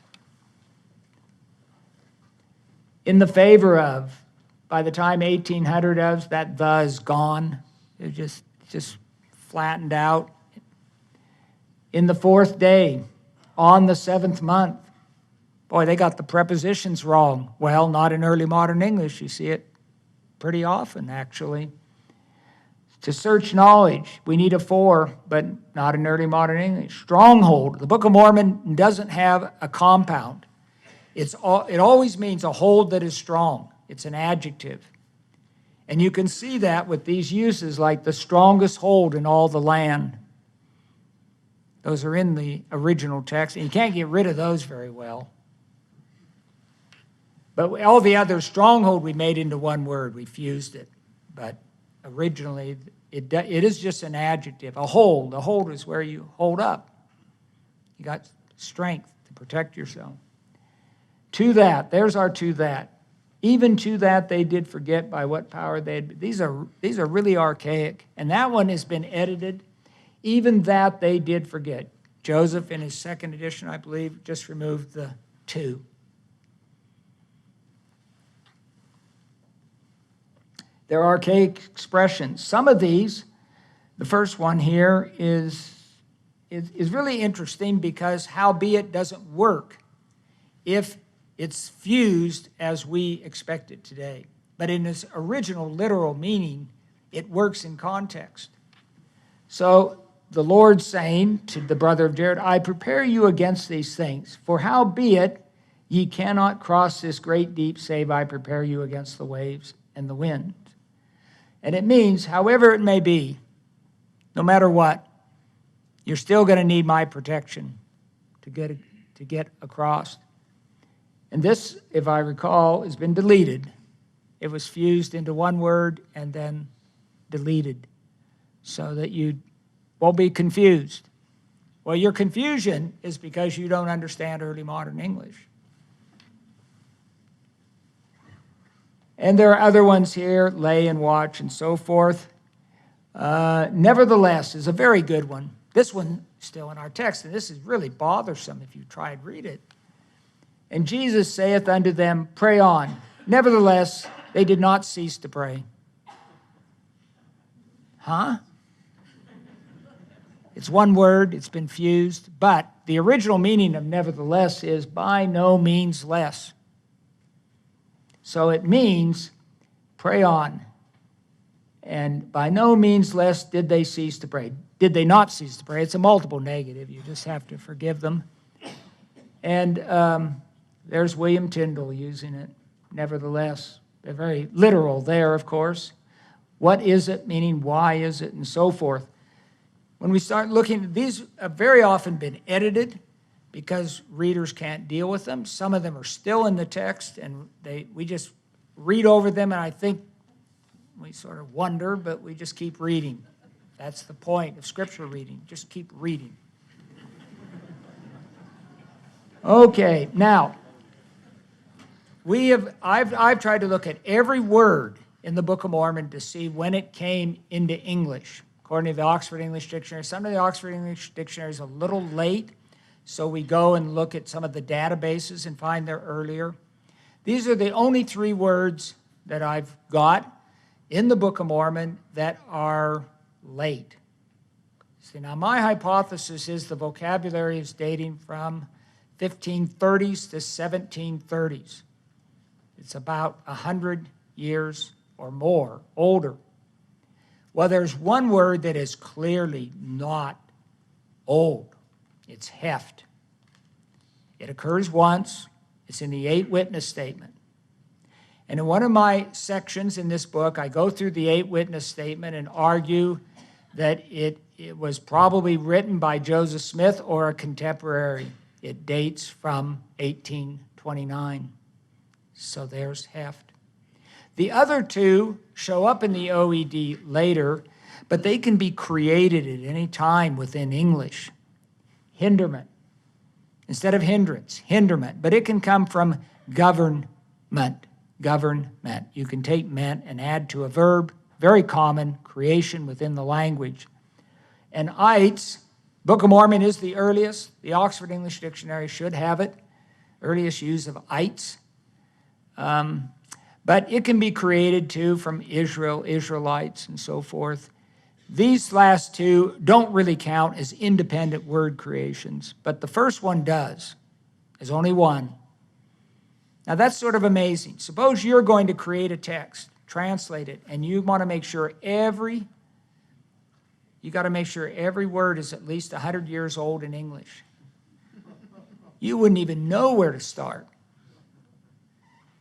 In the favor of, by the time 1800 of, that the is gone. It just flattened out. In the fourth day, on the seventh month. Boy, they got the prepositions wrong. Well, not in early modern English. You see it pretty often, actually. To search knowledge, we need a for, but not in early modern English. Stronghold. The Book of Mormon doesn't have a compound. It always means a hold that is strong. It's an adjective. And you can see that with these uses like the strongest hold in all the land. Those are in the original text, and you can't get rid of those very well. But all the other stronghold we made into one word. We fused it. But originally, it is just an adjective. A hold. A hold is where you hold up. You got strength to protect yourself. To that. There's our to that. Even to that they did forget by what power they had. These are really archaic. And that one has been edited. Even that they did forget. Joseph, in his second edition, I believe, just removed the to. They're archaic expressions. Some of these, the first one here is really interesting because howbeit doesn't work if it's fused as we expect it today. But in its original literal meaning, it works in context. So the Lord saying to the brother of Jared, I prepare you against these things, for howbeit ye cannot cross this great deep, save I prepare you against the waves and the wind. And it means, however it may be, no matter what, you're still going to need my protection to get across. And this, if I recall, has been deleted. It was fused into one word and then deleted so that you won't be confused. Well, your confusion is because you don't understand early modern English. And there are other ones here, lay and watch and so forth. Nevertheless is a very good one. This one still in our text, and this is really bothersome if you try and read it. And Jesus saith unto them, Pray on. Nevertheless, they did not cease to pray. Huh? It's one word, it's been fused, but the original meaning of nevertheless is by no means less. So it means pray on. And by no means less did they cease to pray. Did they not cease to pray? It's a multiple negative. You just have to forgive them. And there's William Tyndall using it, nevertheless. They're very literal there, of course. What is it, meaning why is it, and so forth. When we start looking, these have very often been edited because readers can't deal with them. Some of them are still in the text, and we just read over them, and I think we sort of wonder, but we just keep reading. That's the point of Scripture reading. Just keep reading. Okay, now, I've tried to look at every word in the Book of Mormon to see when it came into English. According to the Oxford English Dictionary, some of the Oxford English Dictionary is a little late, so we go and look at some of the databases and find they're earlier. These are the only 3 words that I've got in the Book of Mormon that are late. See, now my hypothesis is the vocabulary is dating from 1530s to 1730s. It's about 100 years or more older. Well, there's one word that is clearly not old. It's heft. It occurs once. It's in the 8 witness statement. And in one of my sections in this book, I go through the 8 witness statement and argue that it was probably written by Joseph Smith or a contemporary. It dates from 1829. So there's heft. The other 2 show up in the OED later, but they can be created at any time within English. Hinderment. Instead of hindrance, hinderment. But it can come from government. Government. You can take meant and add to a verb. Very common creation within the language. And ites, Book of Mormon is the earliest. The Oxford English Dictionary should have it. Earliest use of ites. But it can be created too from Israel, Israelites, and so forth. These last 2 don't really count as independent word creations, but the first one does. There's only one. Now that's sort of amazing. Suppose you're going to create a text, translate it, and you want to make sure every word is at least 100 years old in English. You wouldn't even know where to start.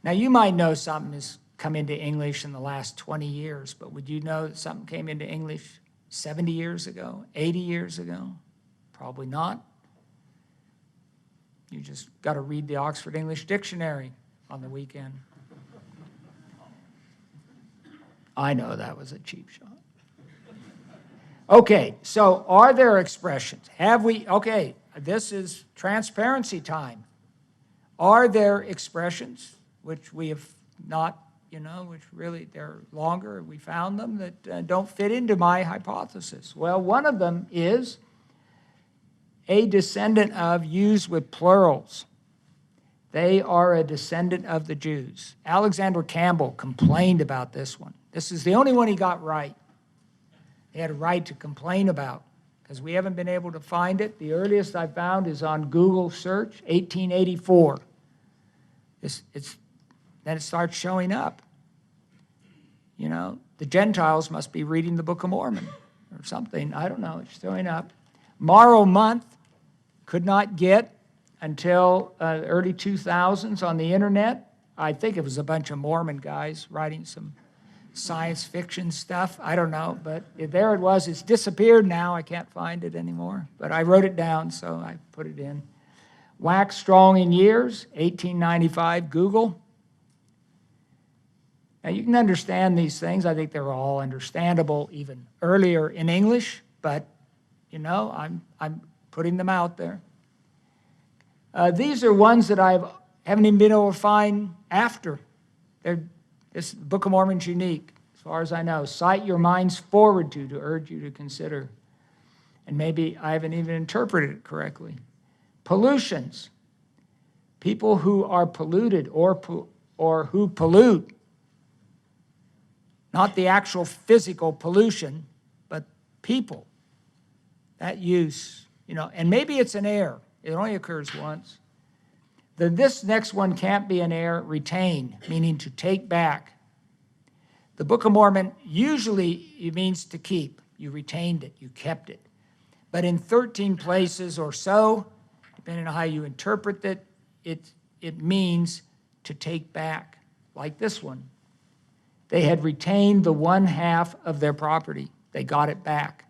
Now, you might know something has come into English in the last 20 years, but would you know that something came into English 70 years ago, 80 years ago? Probably not. You just got to read the Oxford English Dictionary on the weekend. I know that was a cheap shot. Okay, so are there expressions? Okay, this is transparency time. Are there expressions which we have not, which really they're longer, we found them, that don't fit into my hypothesis? Well, one of them is a descendant of used with plurals. They are a descendant of the Jews. Alexander Campbell complained about this one. This is the only one he got right. He had a right to complain about, because we haven't been able to find it. The earliest I found is on Google search, 1884. Then it starts showing up. The Gentiles must be reading the Book of Mormon or something. I don't know. It's showing up. Morrow month could not get until early 2000s on the internet. I think it was a bunch of Mormon guys writing some science fiction stuff. I don't know, but there it was. It's disappeared now. I can't find it anymore. But I wrote it down, so I put it in. Wax strong in years, 1895, Google. Now, you can understand these things. I think they're all understandable even earlier in English, but, I'm putting them out there. These are ones that I haven't even been able to find after. This Book of Mormon's unique, as far as I know. Cite your minds forward to urge you to consider. And maybe I haven't even interpreted it correctly. Pollutions. People who are polluted or who pollute, not the actual physical pollution, but people. That use, and maybe it's an error. It only occurs once. Then this next one can't be an error. Retain, meaning to take back. The Book of Mormon usually it means to keep. You retained it, you kept it. But in 13 places or so, depending on how you interpret it, it means to take back, like this one. They had retained the 1/2 of their property. They got it back.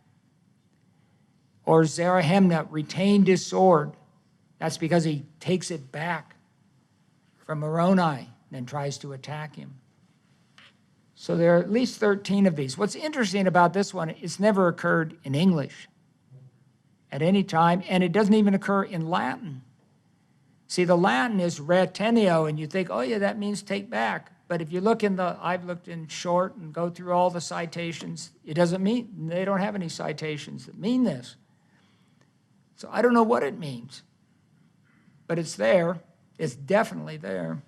Or Zarahemnah retained his sword. That's because he takes it back from Moroni and then tries to attack him. So there are at least 13 of these. What's interesting about this one, it's never occurred in English at any time, and it doesn't even occur in Latin. See, the Latin is retenio, and you think, oh yeah, that means take back. But if you look I've looked in short and go through all the citations, it doesn't mean, they don't have any citations that mean this. So I don't know what it means, but it's there. It's definitely there.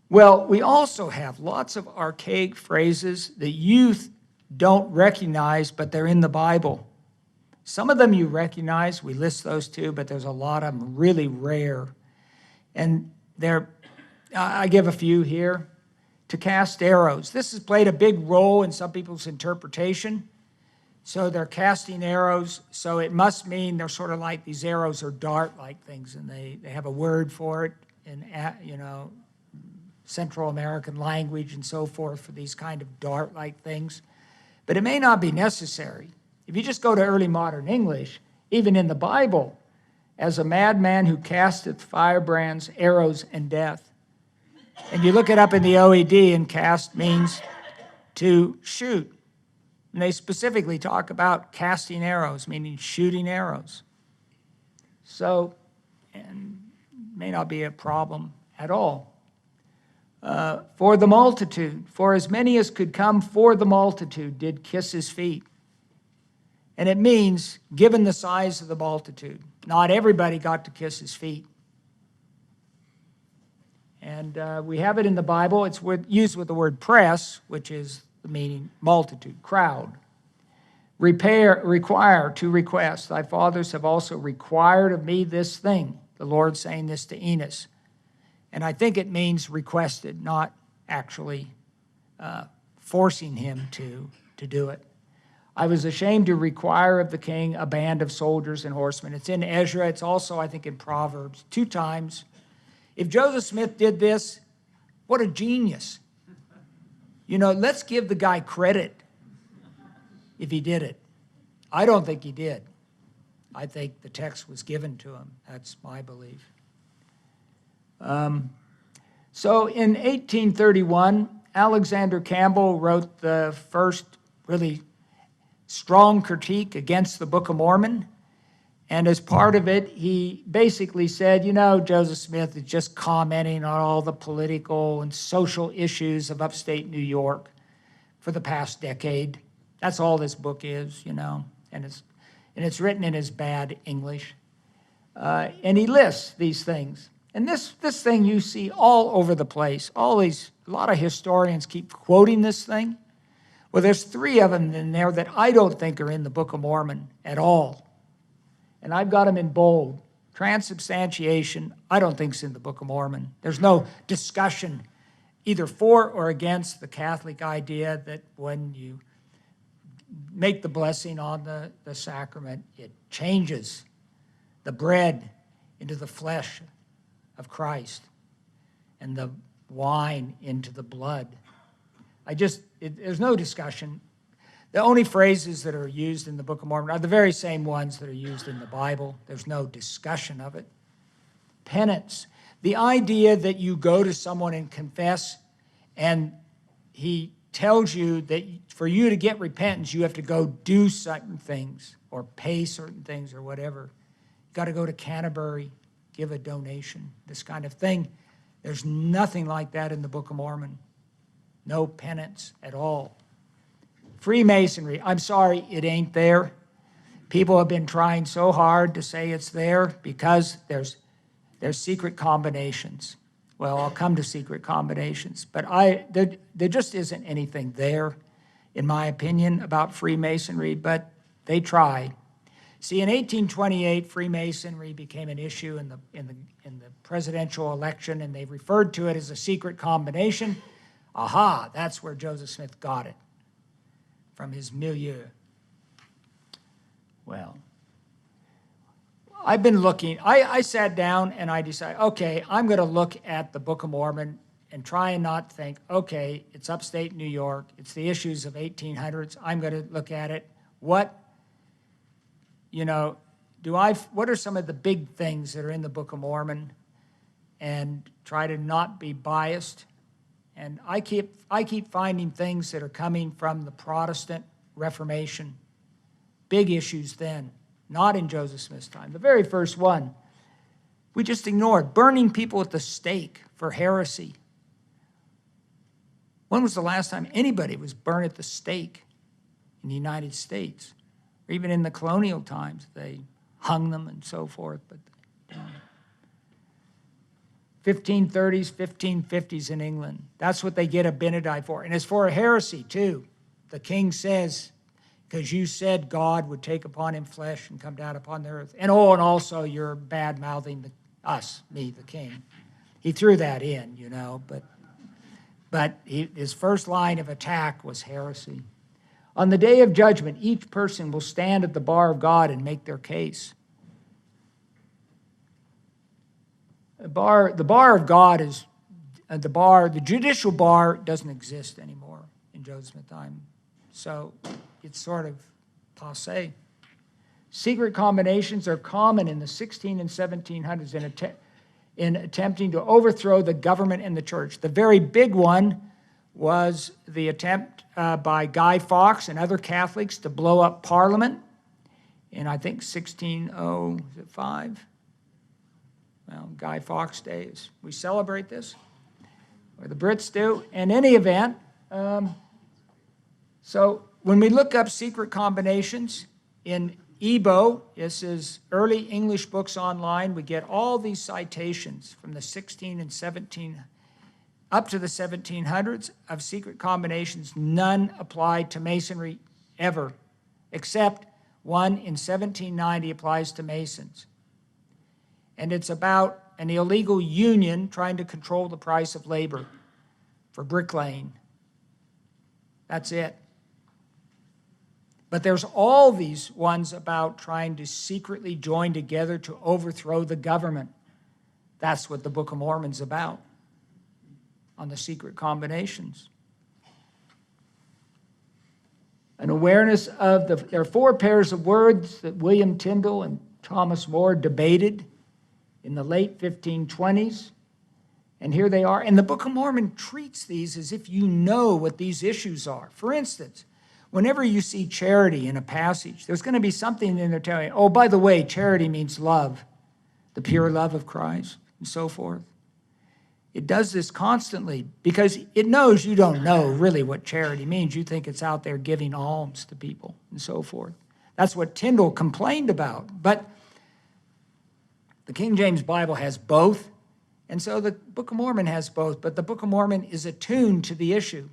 Well, we also have lots of archaic phrases that youth don't recognize, but they're in the Bible. Some of them you recognize, we list those too, but there's a lot of them really rare. And I give a few here. To cast arrows. This has played a big role in some people's interpretation. So they're casting arrows, so it must mean they're sort of like these arrows are dart-like things, and they have a word for it in, Central American language and so forth for these kind of dart-like things. But it may not be necessary. If you just go to early modern English, even in the Bible, as a madman who casteth firebrands, arrows, and death. And you look it up in the OED, and cast means to shoot. And they specifically talk about casting arrows, meaning shooting arrows. So, and may not be a problem at all. For the multitude, for as many as could come for the multitude did kiss his feet. And it means, given the size of the multitude, not everybody got to kiss his feet. And we have it in the Bible. It's used with the word press, which is the meaning multitude, crowd. Require, to request. Thy fathers have also required of me this thing. The Lord saying this to Enos. And I think it means requested, not actually forcing him to do it. I was ashamed to require of the king a band of soldiers and horsemen. It's in Ezra. It's also, I think, in Proverbs 2 times. If Joseph Smith did this, what a genius. Let's give the guy credit if he did it. I don't think he did. I think the text was given to him. That's my belief. So in 1831, Alexander Campbell wrote the first really strong critique against the Book of Mormon. And as part of it, he basically said, Joseph Smith is just commenting on all the political and social issues of upstate New York for the past decade. That's all this book is, and it's written in his bad English. And he lists these things. And this thing you see all over the place. A lot of historians keep quoting this thing. Well, there's 3 of them in there that I don't think are in the Book of Mormon at all. And I've got them in bold. Transubstantiation, I don't think is in the Book of Mormon. There's no discussion either for or against the Catholic idea that when you make the blessing on the sacrament, it changes the bread into the flesh of Christ and the wine into the blood. There's no discussion. The only phrases that are used in the Book of Mormon are the very same ones that are used in the Bible. There's no discussion of it. Penance, the idea that you go to someone and confess, and he tells you that for you to get repentance, you have to go do certain things or pay certain things or whatever. You've got to go to Canterbury, give a donation, this kind of thing. There's nothing like that in the Book of Mormon. No penance at all. Freemasonry, I'm sorry, it ain't there. People have been trying so hard to say it's there because there's secret combinations. Well, I'll come to secret combinations, but there just isn't anything there, in my opinion, about Freemasonry, but they try. See, in 1828, Freemasonry became an issue in the presidential election, and they referred to it as a secret combination. Aha, that's where Joseph Smith got it, from his milieu. Well, I've been looking, I sat down and I decided, okay, I'm going to look at the Book of Mormon and try and not think, okay, it's upstate New York, it's the issues of 1800s, I'm going to look at it. What are some of the big things that are in the Book of Mormon, and try to not be biased. And I keep finding things that are coming from the Protestant Reformation. Big issues then, not in Joseph Smith's time. The very first one, we just ignored, burning people at the stake for heresy. When was the last time anybody was burned at the stake in the United States? Or even in the colonial times, they hung them and so forth. But 1530s, 1550s in England, that's what they get a Benedict for. And it's for a heresy, too. The king says, because you said God would take upon him flesh and come down upon the earth. And also you're bad-mouthing me, the king. He threw that in, but his first line of attack was heresy. On the day of judgment, each person will stand at the bar of God and make their case. The bar of God is the judicial bar doesn't exist anymore in Joseph Smith's time. So it's sort of passé. Secret combinations are common in the 16 and 1700s in attempting to overthrow the government and the church. The very big one was the attempt by Guy Fawkes and other Catholics to blow up Parliament in, I think, 1605. Well, Guy Fawkes days. We celebrate this, or the Brits do. In any event, so when we look up secret combinations in EBO, this is early English books online, we get all these citations from the 16 and 17 up to the 1700s of secret combinations. None applied to Masonry ever, except one in 1790 applies to Masons. And it's about an illegal union trying to control the price of labor for bricklaying. That's it. But there's all these ones about trying to secretly join together to overthrow the government. That's what the Book of Mormon's about, on the secret combinations. An awareness of there are 4 pairs of words that William Tyndale and Thomas More debated in the late 1520s. And here they are. And the Book of Mormon treats these as if you know what these issues are. For instance, whenever you see charity in a passage, there's going to be something in there telling you, oh, by the way, charity means love, the pure love of Christ, and so forth. It does this constantly because it knows you don't know really what charity means. You think it's out there giving alms to people and so forth. That's what Tyndale complained about. But the King James Bible has both, and so the Book of Mormon has both, but the Book of Mormon is attuned to the issue.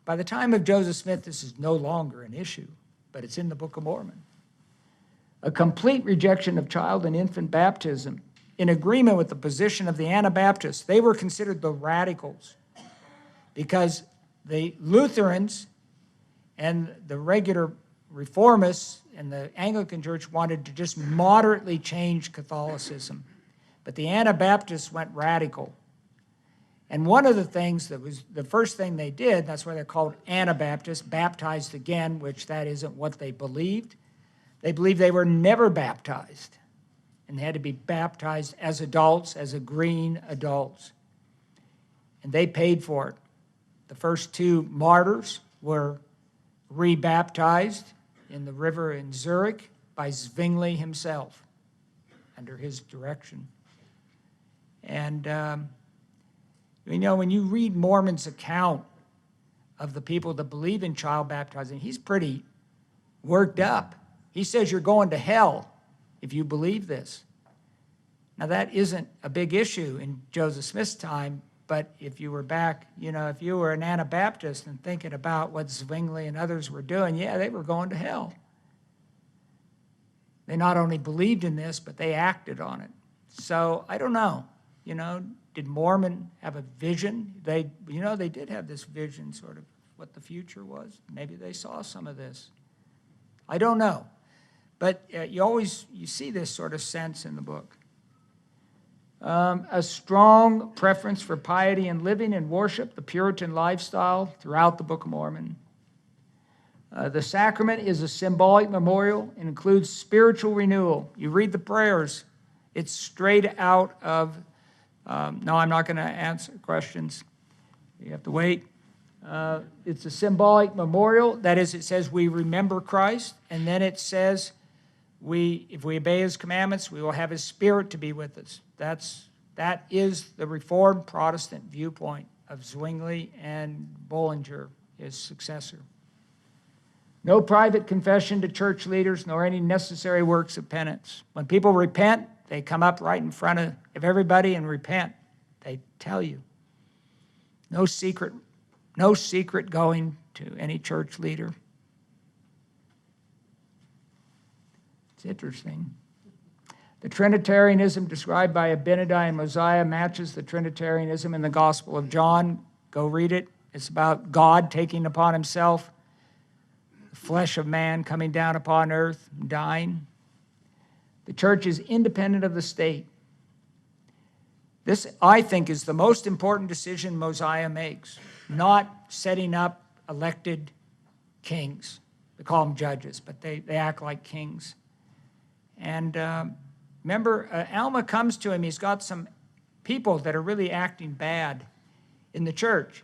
By the time of Joseph Smith, this is no longer an issue, but it's in the Book of Mormon. A complete rejection of child and infant baptism, in agreement with the position of the Anabaptists. They were considered the radicals because the Lutherans and the regular Reformists and the Anglican Church wanted to just moderately change Catholicism. But the Anabaptists went radical. And one of the things that was the first thing they did, that's why they're called Anabaptists, baptized again, which that isn't what they believed. They believed they were never baptized. And they had to be baptized as adults, as agreeing adults. And they paid for it. The first 2 martyrs were rebaptized in the river in Zurich by Zwingli himself, under his direction. And, when you read Mormon's account of the people that believe in child baptizing, he's pretty worked up He says you're going to hell if you believe this. Now, that isn't a big issue in Joseph Smith's time, but if you were back, if you were an Anabaptist and thinking about what Zwingli and others were doing, yeah, they were going to hell. They not only believed in this, but they acted on it. So I don't know, did Mormon have a vision? They did have this vision, sort of what the future was. Maybe they saw some of this. I don't know. But you see this sort of sense in the book. A strong preference for piety and living and worship, the Puritan lifestyle throughout the Book of Mormon. The sacrament is a symbolic memorial and includes spiritual renewal. You read the prayers, it's straight out of, no, I'm not going to answer questions. You have to wait. It's a symbolic memorial. That is, it says we remember Christ, and then it says if we obey his commandments, we will have his spirit to be with us. That is the Reformed Protestant viewpoint of Zwingli and Bollinger, his successor. No private confession to church leaders, nor any necessary works of penance. When people repent, they come up right in front of everybody and repent. They tell you. No secret going to any church leader. It's interesting. The Trinitarianism described by Abinadi and Mosiah matches the Trinitarianism in the Gospel of John. Go read it. It's about God taking upon himself the flesh of man, coming down upon earth, dying. The church is independent of the state. This, I think, is the most important decision Mosiah makes, not setting up elected kings. They call them judges, but they act like kings. And remember, Alma comes to him. He's got some people that are really acting bad in the church.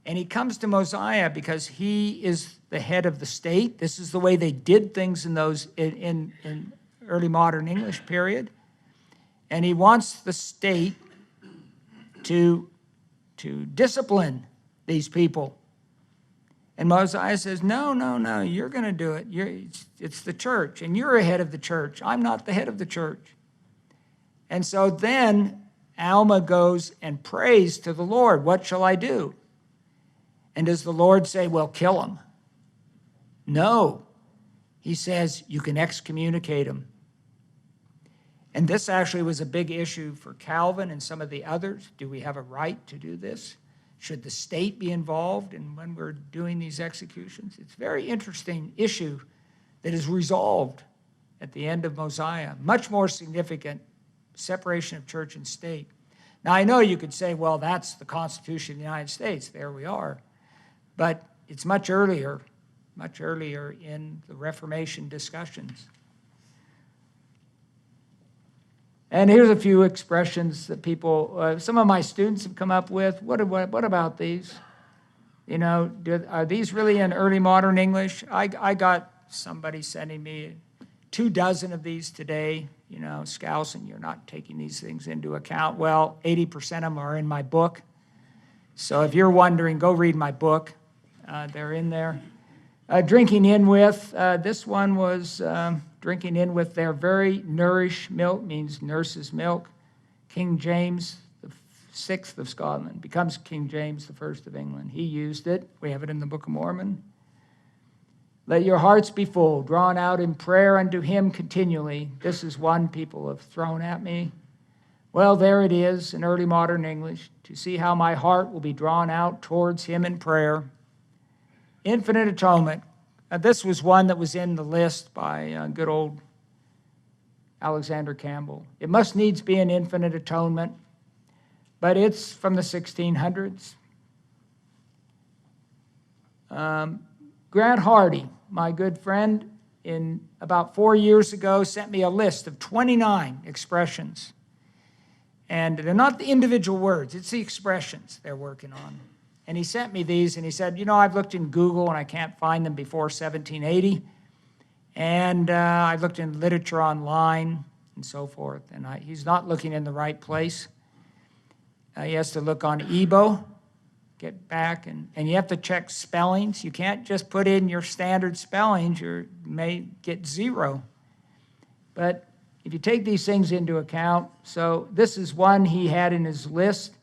And he comes to Mosiah because he is the head of the state. This is the way they did things in early modern English period. And he wants the state to discipline these people. And Mosiah says, no, you're going to do it. It's the church, and you're a head of the church. I'm not the head of the church. And so then Alma goes and prays to the Lord, what shall I do? And does the Lord say, well, kill him? No. He says, you can excommunicate him. And this actually was a big issue for Calvin and some of the others. Do we have a right to do this? Should the state be involved when we're doing these executions? It's a very interesting issue that is resolved at the end of Mosiah. Much more significant separation of church and state. Now, I know you could say, well, that's the Constitution of the United States. There we are. But it's much earlier in the Reformation discussions. And here's a few expressions that people, some of my students have come up with. What about these? Are these really in early modern English? I got somebody sending me 24 of these today. Skousen, you're not taking these things into account. Well, 80% of them are in my book. So if you're wondering, go read my book. They're in there. Drinking in with, this one was drinking in with their very nourished milk, means nurse's milk. King James, the 6th of Scotland, becomes King James, the 1st of England. He used it. We have it in the Book of Mormon. Let your hearts be full, drawn out in prayer unto him continually. This is one people have thrown at me. Well, there it is in early modern English, to see how my heart will be drawn out towards him in prayer. Infinite atonement. This was one that was in the list by good old Alexander Campbell. It must needs be an infinite atonement, but it's from the 1600s. Grant Hardy, my good friend, in about 4 years ago, sent me a list of 29 expressions. And they're not the individual words, it's the expressions they're working on. And he sent me these, and he said, I've looked in Google, and I can't find them before 1780. And I've looked in literature online and so forth. And he's not looking in the right place. He has to look on Ebo, get back, and you have to check spellings. You can't just put in your standard spellings. You may get 0. But if you take these things into account, so this is one he had in his list,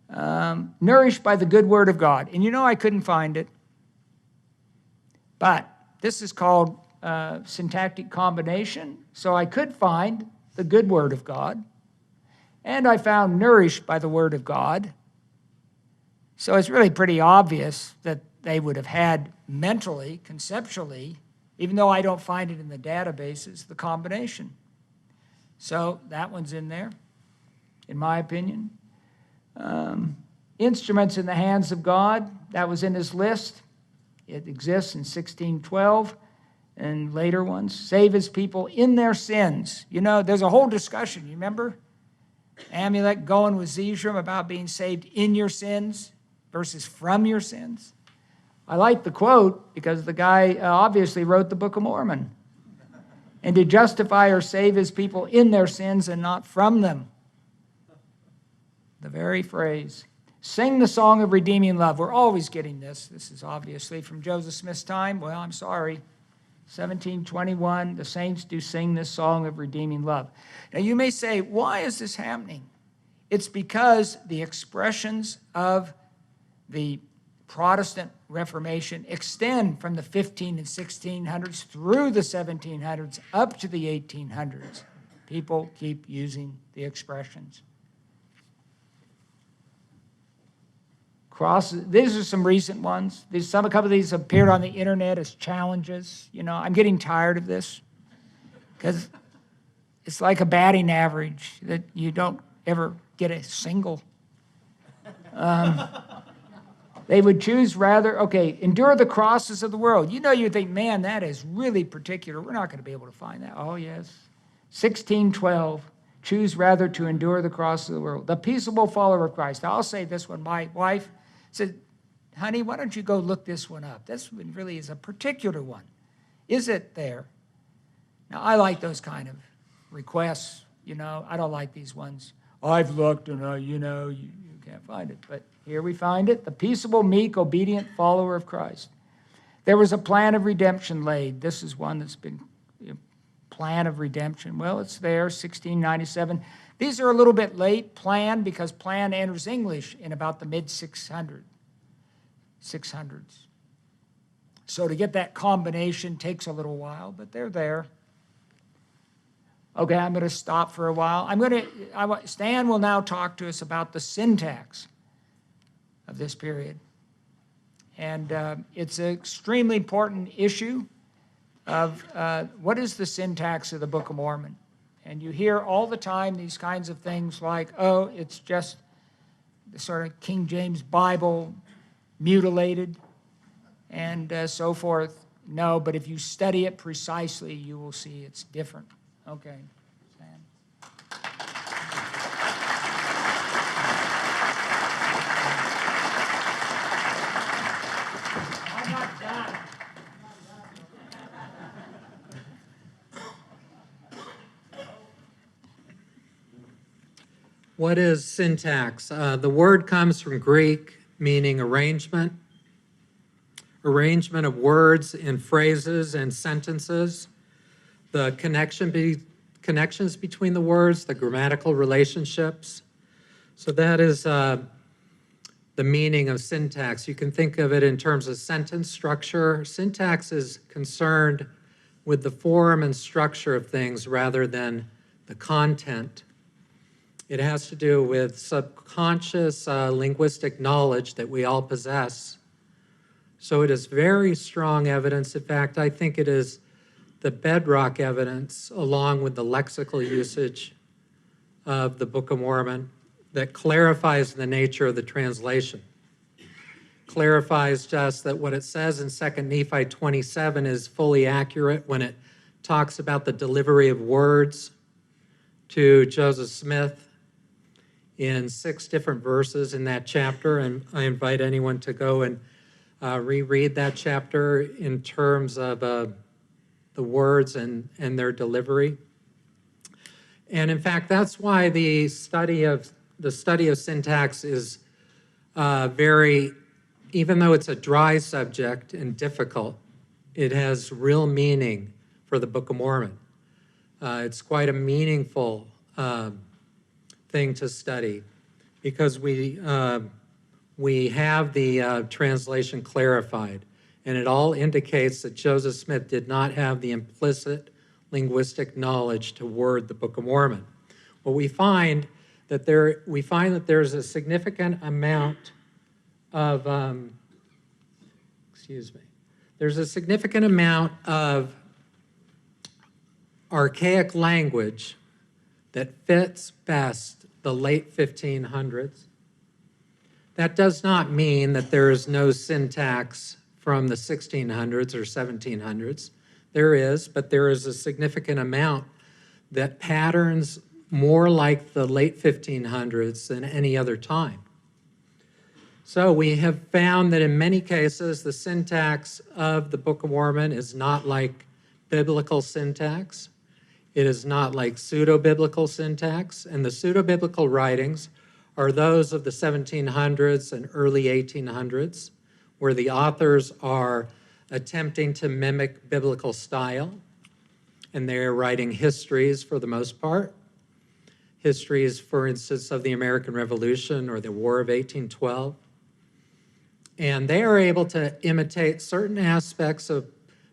nourished by the good word of God. And I couldn't find it. But this is called syntactic combination. So I could find the good word of God. And I found nourished by the word of God. So it's really pretty obvious that they would have had mentally, conceptually, even though I don't find it in the databases, the combination. So that one's in there, in my opinion. Instruments in the hands of God, that was in his list. It exists in 1612 and later ones. Save his people in their sins. There's a whole discussion, you remember? Amulek going with Zeshram about being saved in your sins versus from your sins. I like the quote because the guy obviously wrote the Book of Mormon. And to justify or save his people in their sins and not from them. The very phrase. Sing the song of redeeming love. We're always getting this. This is obviously from Joseph Smith's time. Well, I'm sorry. 1721, the saints do sing this song of redeeming love. Now you may say, why is this happening? It's because the expressions of the Protestant Reformation extend from the 15 and 1600s through the 1700s up to the 1800s. People keep using the expressions. Crosses, these are some recent ones. A couple of these appeared on the internet as challenges. I'm getting tired of this because it's like a batting average that you don't ever get a single. They would choose rather, endure the crosses of the world. You think, man, that is really particular. We're not going to be able to find that. Oh, yes. 1612, choose rather to endure the crosses of the world. The peaceable follower of Christ. I'll say this one. My wife said, honey, why don't you go look this one up? This one really is a particular one. Is it there? Now, I like those kind of requests. I don't like these ones. I've looked and, you can't find it. But here we find it. The peaceable, meek, obedient follower of Christ. There was a plan of redemption laid. This is one that's been plan of redemption. Well, it's there, 1697. These are a little bit late, plan, because plan enters English in about the mid-600s. So to get that combination takes a little while, but they're there. Okay, I'm going to stop for a while. Stan will now talk to us about the syntax of this period. And it's an extremely important issue of what is the syntax of the Book of Mormon. And you hear all the time these kinds of things like, oh, it's just the sort of King James Bible mutilated and so forth. No, but if you study it precisely, you will see it's different. Okay, Sam. I'm not done. What is syntax? The word comes from Greek, meaning arrangement. Arrangement of words in phrases and sentences. The connections between the words, the grammatical relationships. So that is the meaning of syntax. You can think of it in terms of sentence structure. Syntax is concerned with the form and structure of things rather than the content. It has to do with subconscious linguistic knowledge that we all possess. So it is very strong evidence. In fact, I think it is the bedrock evidence, along with the lexical usage of the Book of Mormon, that clarifies the nature of the translation. Clarifies just that what it says in 2 Nephi 27 is fully accurate when it talks about the delivery of words to Joseph Smith in 6 different verses in that chapter, and I invite anyone to go and reread that chapter in terms of the words and their delivery. And in fact, that's why the study of syntax is even though it's a dry subject and difficult, it has real meaning for the Book of Mormon. It's quite a meaningful thing to study because we have the translation clarified, and it all indicates that Joseph Smith did not have the implicit linguistic knowledge to word the Book of Mormon. Well, we find that there's a significant amount of there's a significant amount of archaic language that fits best the late 1500s. That does not mean that there is no syntax from the 1600s or 1700s. There is, but there is a significant amount that patterns more like the late 1500s than any other time. So we have found that in many cases, the syntax of the Book of Mormon is not like biblical syntax. It is not like pseudo-biblical syntax, and the pseudo-biblical writings are those of the 1700s and early 1800s, where the authors are attempting to mimic biblical style, and they're writing histories for the most part. Histories, for instance, of the American Revolution or the War of 1812. And they are able to imitate certain aspects of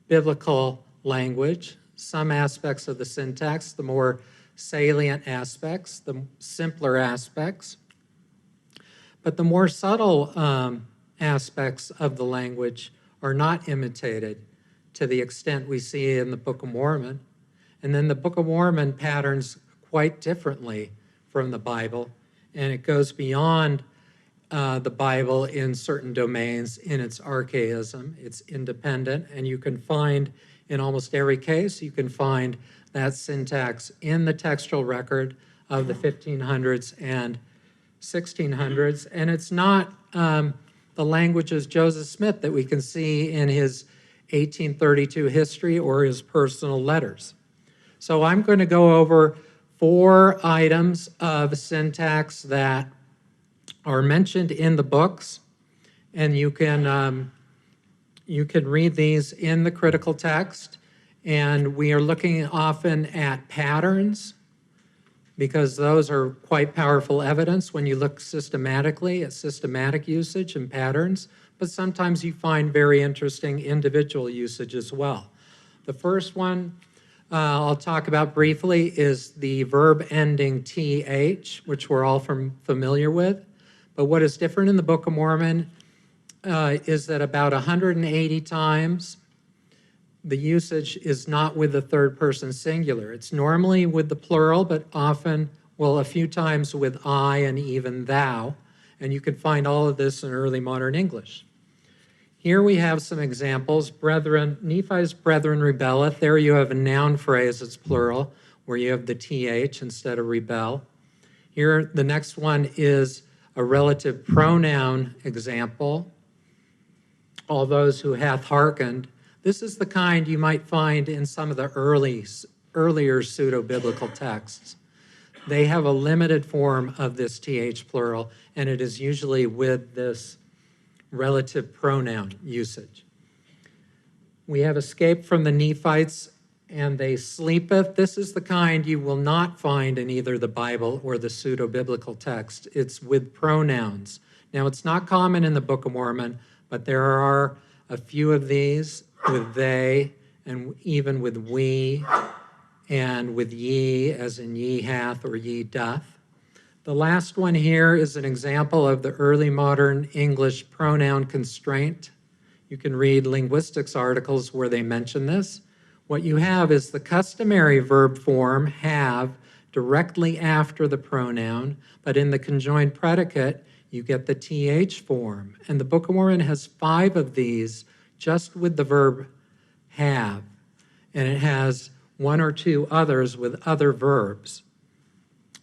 biblical language, some aspects of the syntax, the more salient aspects, the simpler aspects. But the more subtle aspects of the language are not imitated to the extent we see in the Book of Mormon. And then the Book of Mormon patterns quite differently from the Bible, and it goes beyond the Bible in certain domains in its archaism. It's independent, and you can find, in almost every case, you can find that syntax in the textual record of the 1500s and 1600s, and it's not the language of Joseph Smith that we can see in his 1832 history or his personal letters. So I'm going to go over 4 items of syntax that are mentioned in the books, and you can read these in the critical text. And we are looking often at patterns because those are quite powerful evidence when you look systematically at systematic usage and patterns, but sometimes you find very interesting individual usage as well. The first one I'll talk about briefly is the verb ending th, which we're all familiar with. But what is different in the Book of Mormon is that about 180 times the usage is not with the third person singular. It's normally with the plural, but often, well, a few times with I and even thou. And you can find all of this in early modern English. Here we have some examples. Brethren, Nephi's brethren rebelleth. There you have a noun phrase, it's plural, where you have the th instead of rebel. Here, the next one is a relative pronoun example. All those who hath hearkened. This is the kind you might find in some of the earlier pseudo-biblical texts. They have a limited form of this th plural, and it is usually with this relative pronoun usage. We have escaped from the Nephites, and they sleepeth. This is the kind you will not find in either the Bible or the pseudo-biblical text. It's with pronouns. Now, it's not common in the Book of Mormon, but there are a few of these with they, and even with we, and with ye, as in ye hath or ye doth. The last one here is an example of the early modern English pronoun constraint. You can read linguistics articles where they mention this. What you have is the customary verb form, have, directly after the pronoun, but in the conjoined predicate, you get the th form. And the Book of Mormon has 5 of these just with the verb have, and it has 1 or 2 others with other verbs.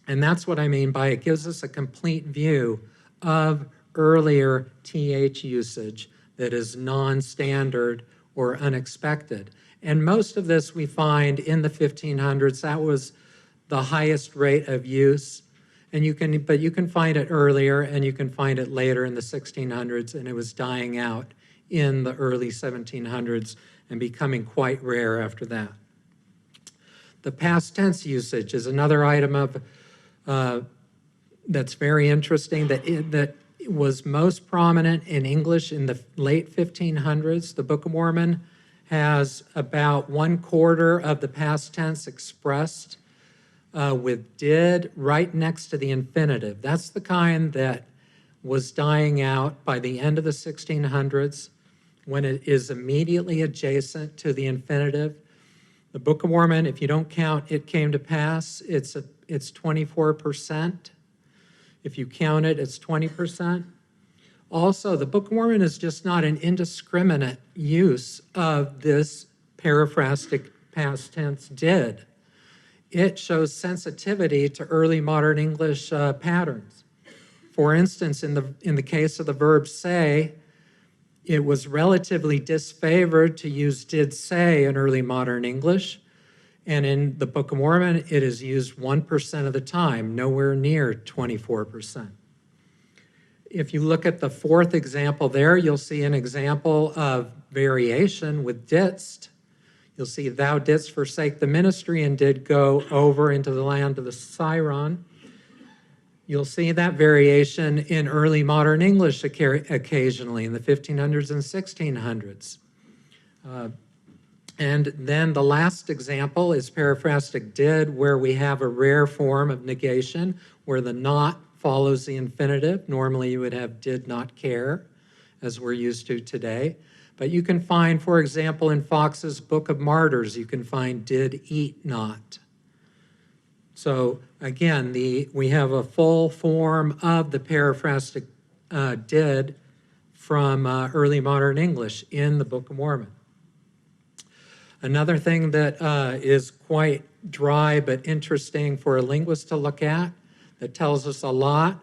And that's what I mean by it gives us a complete view of earlier th usage that is non-standard or unexpected. And most of this we find in the 1500s. That was the highest rate of use. And but you can find it earlier and you can find it later in the 1600s, and it was dying out in the early 1700s and becoming quite rare after that. The past tense usage is another item of that's very interesting, that was most prominent in English in the late 1500s. The Book of Mormon has about 1/4 of the past tense expressed with did right next to the infinitive. That's the kind that was dying out by the end of the 1600s when it is immediately adjacent to the infinitive. The Book of Mormon, if you don't count it came to pass, it's 24%. If you count it, it's 20%. Also, the Book of Mormon is just not an indiscriminate use of this paraphrastic past tense did. It shows sensitivity to early modern English patterns. For instance, in the case of the verb say, it was relatively disfavored to use did say in early modern English, and in the Book of Mormon, it is used 1% of the time, nowhere near 24%. If you look at the fourth example there, you'll see an example of variation with didst. You'll see thou didst forsake the ministry and did go over into the land of the Siron. You'll see that variation in early modern English occasionally in the 1500s and 1600s. And then the last example is paraphrastic did, where we have a rare form of negation where the not follows the infinitive. Normally you would have did not care, as we're used to today. But you can find, for example, in Fox's Book of Martyrs, you can find did eat not. So again, we have a full form of the paraphrastic did from early modern English in the Book of Mormon. Another thing that is quite dry but interesting for a linguist to look at, that tells us a lot,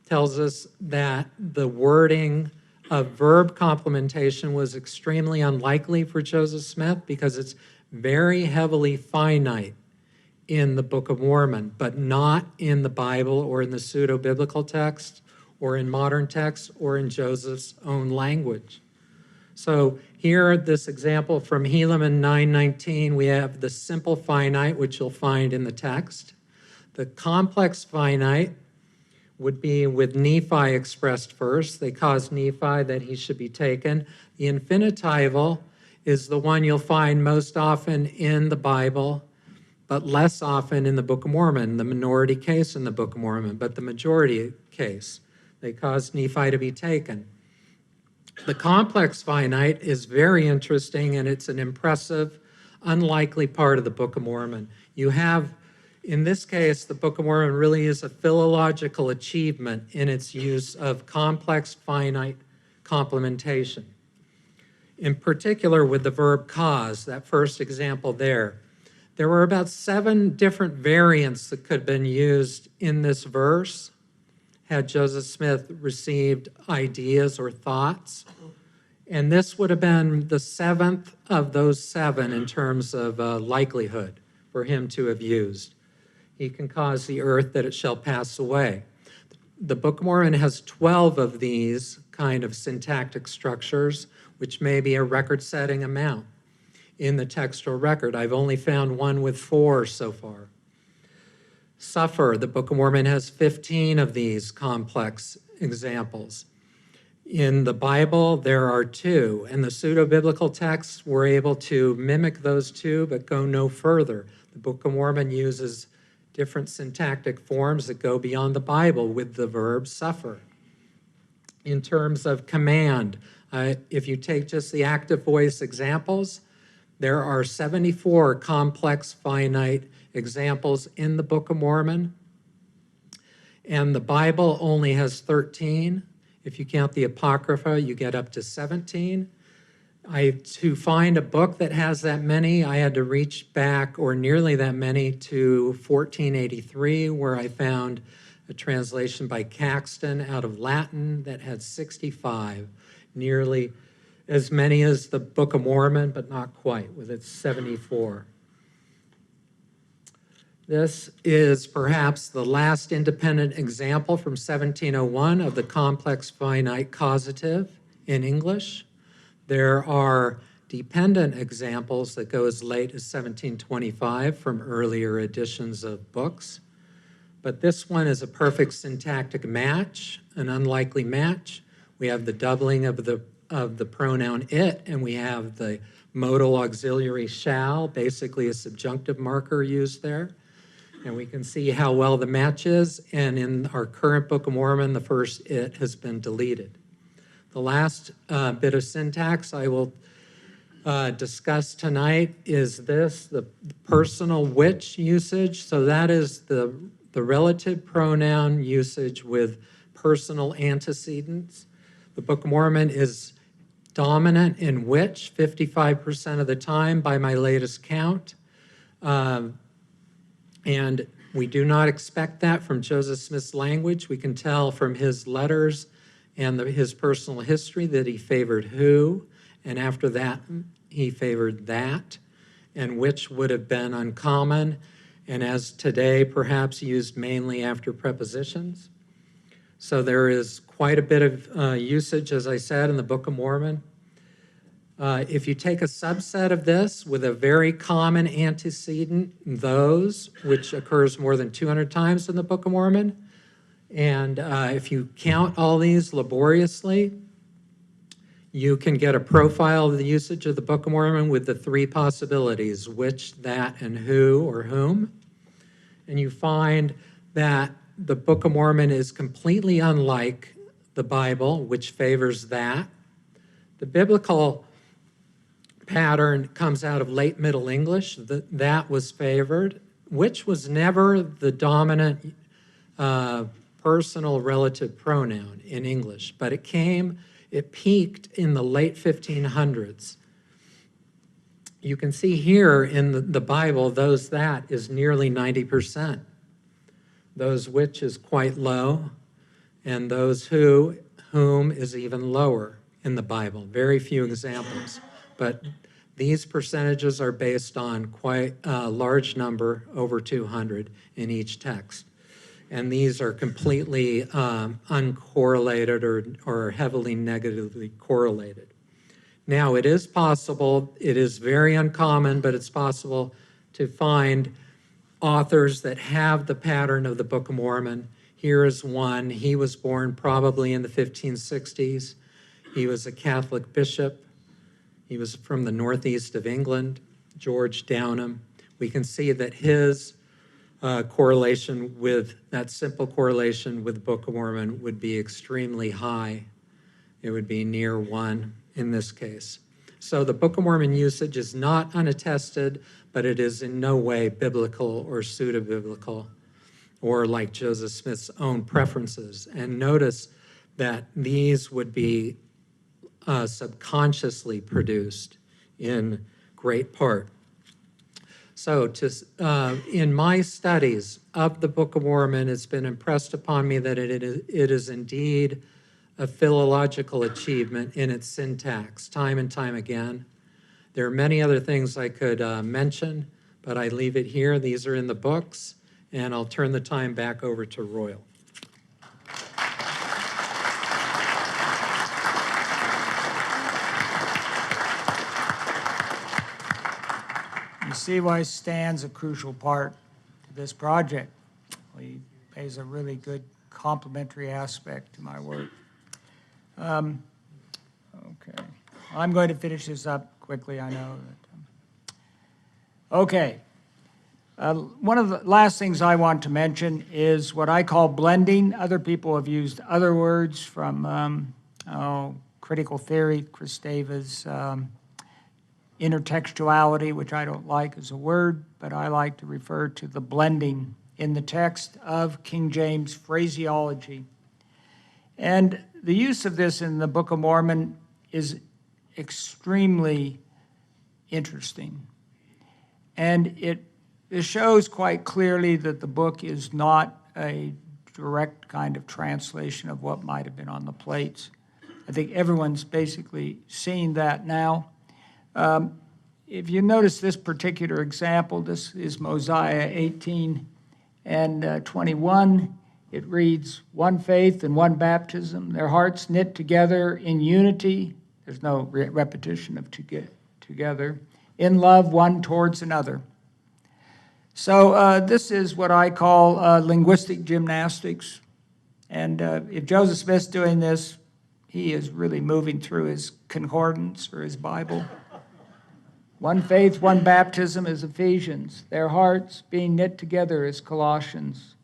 tells us that the wording of verb complementation was extremely unlikely for Joseph Smith because it's very heavily finite in the Book of Mormon, but not in the Bible or in the pseudo-biblical text or in modern texts or in Joseph's own language. So here, this example from Helaman 9:19, we have the simple finite, which you'll find in the text. The complex finite would be with Nephi expressed first. They caused Nephi that he should be taken. The infinitival is the one you'll find most often in the Bible, but less often in the Book of Mormon, the minority case in the Book of Mormon, but the majority case. They caused Nephi to be taken. The complex finite is very interesting, and it's an impressive, unlikely part of the Book of Mormon. You have, in this case, the Book of Mormon really is a philological achievement in its use of complex finite complementation. In particular, with the verb cause, that first example there. There were about 7 different variants that could have been used in this verse had Joseph Smith received ideas or thoughts. And this would have been the 7th of those 7 in terms of likelihood for him to have used. He can cause the earth that it shall pass away. The Book of Mormon has 12 of these kind of syntactic structures, which may be a record-setting amount in the textual record. I've only found one with 4 so far. Suffer, the Book of Mormon has 15 of these complex examples. In the Bible, there are 2, and the pseudo-biblical texts were able to mimic those 2, but go no further. The Book of Mormon uses different syntactic forms that go beyond the Bible with the verb suffer. In terms of command, if you take just the active voice examples, there are 74 complex finite examples in the Book of Mormon, and the Bible only has 13. If you count the Apocrypha, you get up to 17. To find a book that has that many, I had to reach back, or nearly that many, to 1483, where I found a translation by Caxton out of Latin that had 65, nearly as many as the Book of Mormon, but not quite, with its 74. This is perhaps the last independent example from 1701 of the complex finite causative in English. There are dependent examples that go as late as 1725 from earlier editions of books. But this one is a perfect syntactic match, an unlikely match. We have the doubling of the pronoun it, and we have the modal auxiliary shall, basically a subjunctive marker used there. And we can see how well the match is. And in our current Book of Mormon, the first it has been deleted. The last bit of syntax I will discuss tonight is this, the personal which usage. So that is the relative pronoun usage with personal antecedents. The Book of Mormon is dominant in which 55% of the time by my latest count. And we do not expect that from Joseph Smith's language. We can tell from his letters and his personal history that he favored who, and after that he favored that, and which would have been uncommon, and as today perhaps used mainly after prepositions. So there is quite a bit of usage, as I said, in the Book of Mormon. If you take a subset of this with a very common antecedent, those, which occurs more than 200 times in the Book of Mormon, and if you count all these laboriously, you can get a profile of the usage of the Book of Mormon with the three possibilities, which, that, and who or whom. And you find that the Book of Mormon is completely unlike the Bible, which favors that. The biblical pattern comes out of late Middle English. That was favored, which was never the dominant personal relative pronoun in English, but it peaked in the late 1500s. You can see here in the Bible, those that is nearly 90%. Those which is quite low, and those whom is even lower in the Bible. Very few examples, but these percentages are based on quite a large number, over 200 in each text. And these are completely uncorrelated or heavily negatively correlated. Now, it is possible, it is very uncommon, but it's possible to find authors that have the pattern of the Book of Mormon. Here is one. He was born probably in the 1560s. He was a Catholic bishop. He was from the northeast of England, George Downham. We can see that his correlation with, that simple correlation with the Book of Mormon would be extremely high. It would be near 1 in this case. So the Book of Mormon usage is not unattested, but it is in no way biblical or pseudo-biblical or like Joseph Smith's own preferences. And notice that these would be subconsciously produced in great part. So in my studies of the Book of Mormon, it's been impressed upon me that it is indeed a philological achievement in its syntax, time and time again. There are many other things I could mention, but I leave it here. These are in the books, and I'll turn the time back over to Royal. You see why Stan's a crucial part to this project. He pays a really good complementary aspect to my work. Okay, I'm going to finish this up quickly, I know. Okay, one of the last things I want to mention is what I call blending. Other people have used other words from critical theory, Kristeva's intertextuality, which I don't like as a word, but I like to refer to the blending in the text of King James phraseology. And the use of this in the Book of Mormon is extremely interesting. And it shows quite clearly that the book is not a direct kind of translation of what might have been on the plates. I think everyone's basically seeing that now. if you notice this particular example, this is Mosiah 18 and 21. It reads, one faith and one baptism, their hearts knit together in unity. There's no repetition of together. In love one towards another. So this is what I call linguistic gymnastics. And if Joseph Smith's doing this, he is really moving through his concordance or his Bible. One faith, one baptism is Ephesians. Their hearts being knit together is Colossians.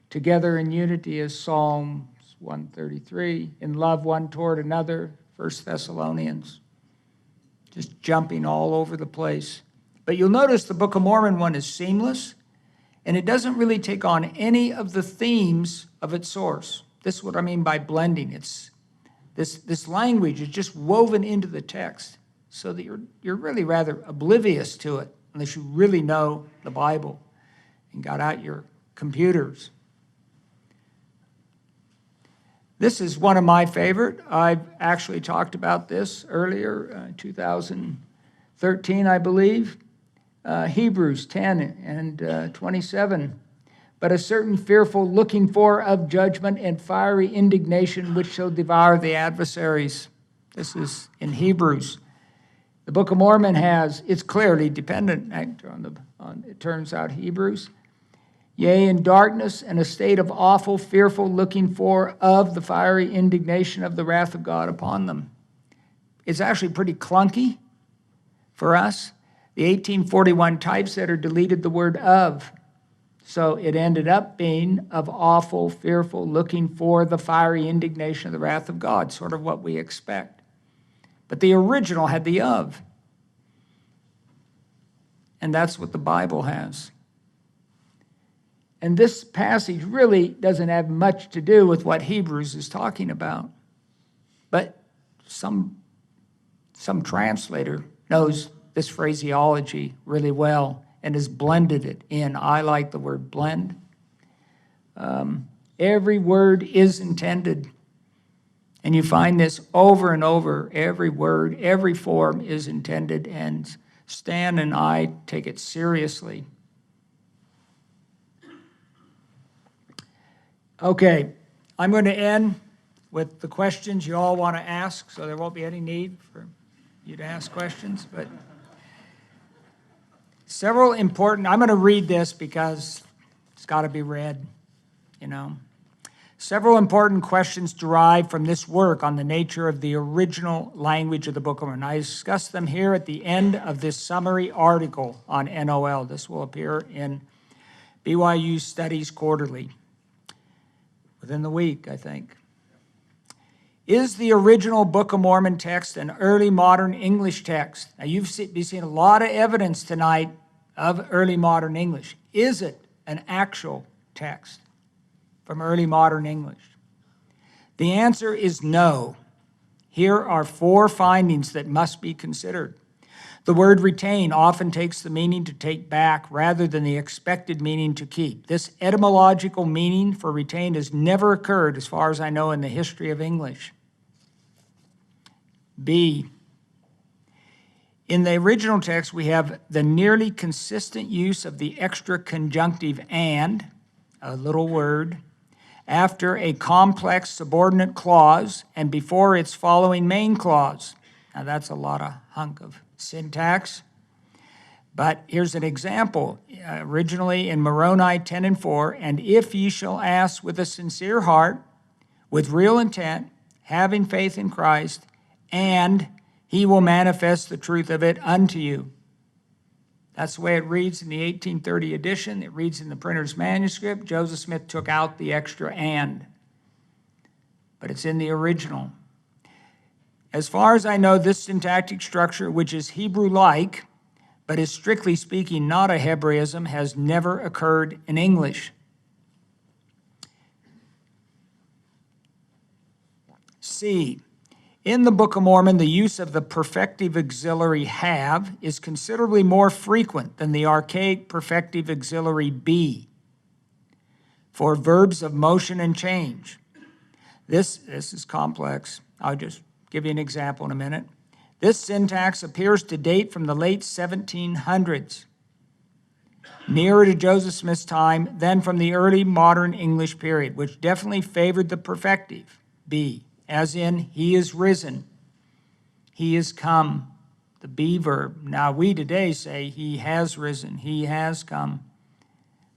Together in unity is Psalms 133. In love one toward another, 1 Thessalonians. Just jumping all over the place. But you'll notice the Book of Mormon one is seamless, and it doesn't really take on any of the themes of its source. This is what I mean by blending. It's this language is just woven into the text so that you're really rather oblivious to it unless you really know the Bible and got out your computers. This is one of my favorite. I've actually talked about this earlier, 2013, I believe. Hebrews 10 and 27. But a certain fearful looking for of judgment and fiery indignation which shall devour the adversaries. This is in Hebrews. The Book of Mormon it's clearly dependent on it turns out, Hebrews. Yea, in darkness and a state of awful, fearful looking for of the fiery indignation of the wrath of God upon them. It's actually pretty clunky for us. The 1841 typesetter deleted the word of. So it ended up being of awful, fearful looking for the fiery indignation of the wrath of God, sort of what we expect. But the original had the of. And that's what the Bible has. And this passage really doesn't have much to do with what Hebrews is talking about. But some translator knows this phraseology really well and has blended it in. I like the word blend. Every word is intended. And you find this over and over. Every word, every form is intended. And Stan and I take it seriously. Okay, I'm going to end with the questions you all want to ask, so there won't be any need for you to ask questions. But several important, I'm going to read this because it's got to be read, you know. Several important questions derive from this work on the nature of the original language of the Book of Mormon. I discuss them here at the end of this summary article on NOL. This will appear in BYU Studies Quarterly within the week, I think. Is the original Book of Mormon text an early modern English text? Now, you've seen a lot of evidence tonight of early modern English. Is it an actual text from early modern English? The answer is no. Here are 4 findings that must be considered. The word retain often takes the meaning to take back rather than the expected meaning to keep. This etymological meaning for retain has never occurred, as far as I know, in the history of English. B, in the original text, we have the nearly consistent use of the extra conjunctive and, a little word, after a complex subordinate clause and before its following main clause. Now that's a lot of hunk of syntax. But here's an example. Originally in Moroni 10 and 4, and if ye shall ask with a sincere heart, with real intent, having faith in Christ, and he will manifest the truth of it unto you. That's the way it reads in the 1830 edition. It reads in the printer's manuscript. Joseph Smith took out the extra and, but it's in the original. As far as I know, this syntactic structure, which is Hebrew-like, but is strictly speaking not a Hebraism, has never occurred in English. C, in the Book of Mormon, the use of the perfective auxiliary have is considerably more frequent than the archaic perfective auxiliary be for verbs of motion and change. This is complex. I'll just give you an example in a minute. This syntax appears to date from the late 1700s, nearer to Joseph Smith's time than from the early modern English period, which definitely favored the perfective, be, as in, he is risen, he is come, the be verb. Now, we today say he has risen, he has come,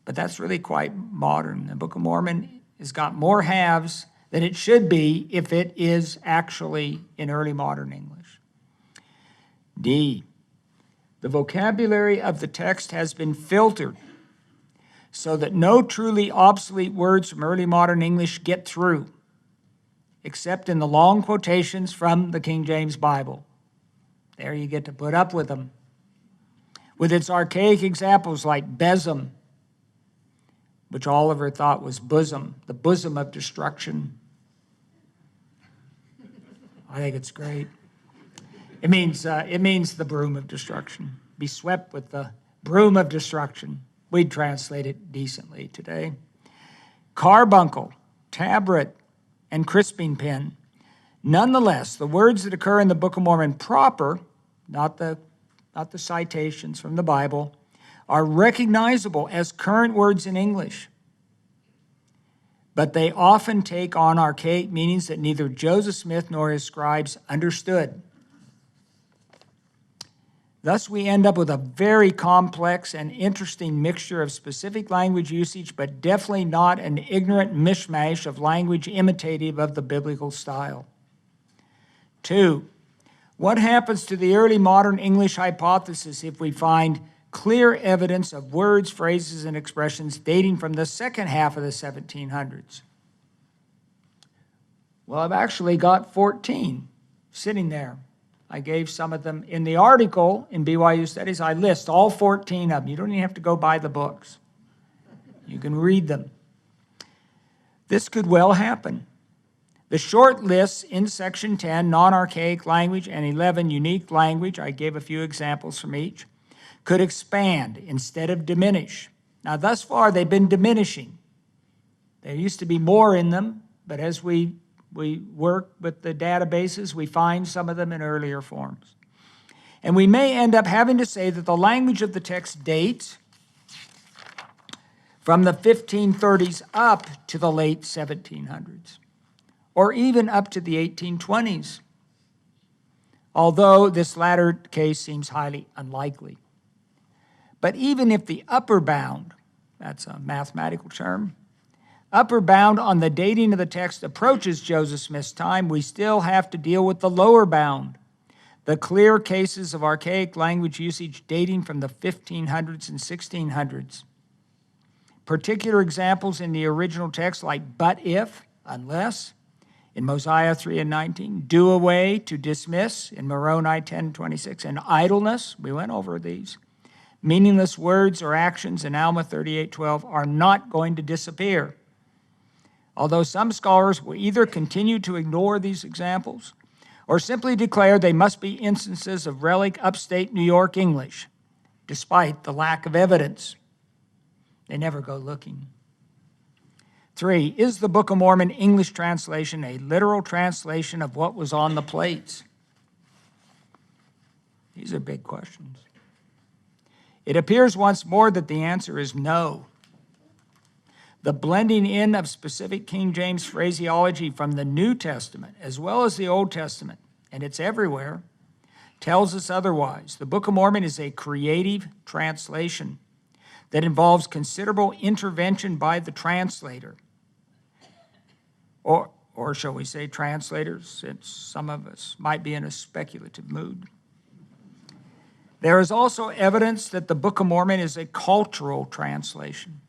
but that's really quite modern. The Book of Mormon has got more haves than it should be if it is actually in early modern English. D, the vocabulary of the text has been filtered so that no truly obsolete words from early modern English get through, except in the long quotations from the King James Bible. There you get to put up with them. With its archaic examples like besom, which Oliver thought was bosom, the bosom of destruction. I think it's great. It means the broom of destruction. Be swept with the broom of destruction. We'd translate it decently today. Carbuncle, tabret, and crisping pin. Nonetheless, the words that occur in the Book of Mormon proper, not the citations from the Bible, are recognizable as current words in English. But they often take on archaic meanings that neither Joseph Smith nor his scribes understood. Thus, we end up with a very complex and interesting mixture of specific language usage, but definitely not an ignorant mishmash of language imitative of the biblical style. 2, what happens to the early modern English hypothesis if we find clear evidence of words, phrases, and expressions dating from the second half of the 1700s? Well, I've actually got 14 sitting there. I gave some of them in the article in BYU Studies. I list all 14 of them. You don't even have to go buy the books. You can read them. This could well happen. The short lists in Section 10, non-archaic language, and 11, unique language, I gave a few examples from each, could expand instead of diminish. Now, thus far, they've been diminishing. There used to be more in them, but as we work with the databases, we find some of them in earlier forms. And we may end up having to say that the language of the text dates from the 1530s up to the late 1700s, or even up to the 1820s, although this latter case seems highly unlikely. But even if the upper bound, that's a mathematical term, upper bound on the dating of the text approaches Joseph Smith's time, we still have to deal with the lower bound, the clear cases of archaic language usage dating from the 1500s and 1600s. Particular examples in the original text like but if, unless, in Mosiah 3 and 19, do away, to dismiss, in Moroni 10:26, and idleness, we went over these. Meaningless words or actions in Alma 38:12 are not going to disappear. Although some scholars will either continue to ignore these examples or simply declare they must be instances of relic upstate New York English, despite the lack of evidence. They never go looking. 3, is the Book of Mormon English translation a literal translation of what was on the plates? These are big questions. It appears once more that the answer is no. The blending in of specific King James phraseology from the New Testament as well as the Old Testament, and it's everywhere, tells us otherwise. The Book of Mormon is a creative translation that involves considerable intervention by the translator, or shall we say translators, since some of us might be in a speculative mood. There is also evidence that the Book of Mormon is a cultural translation.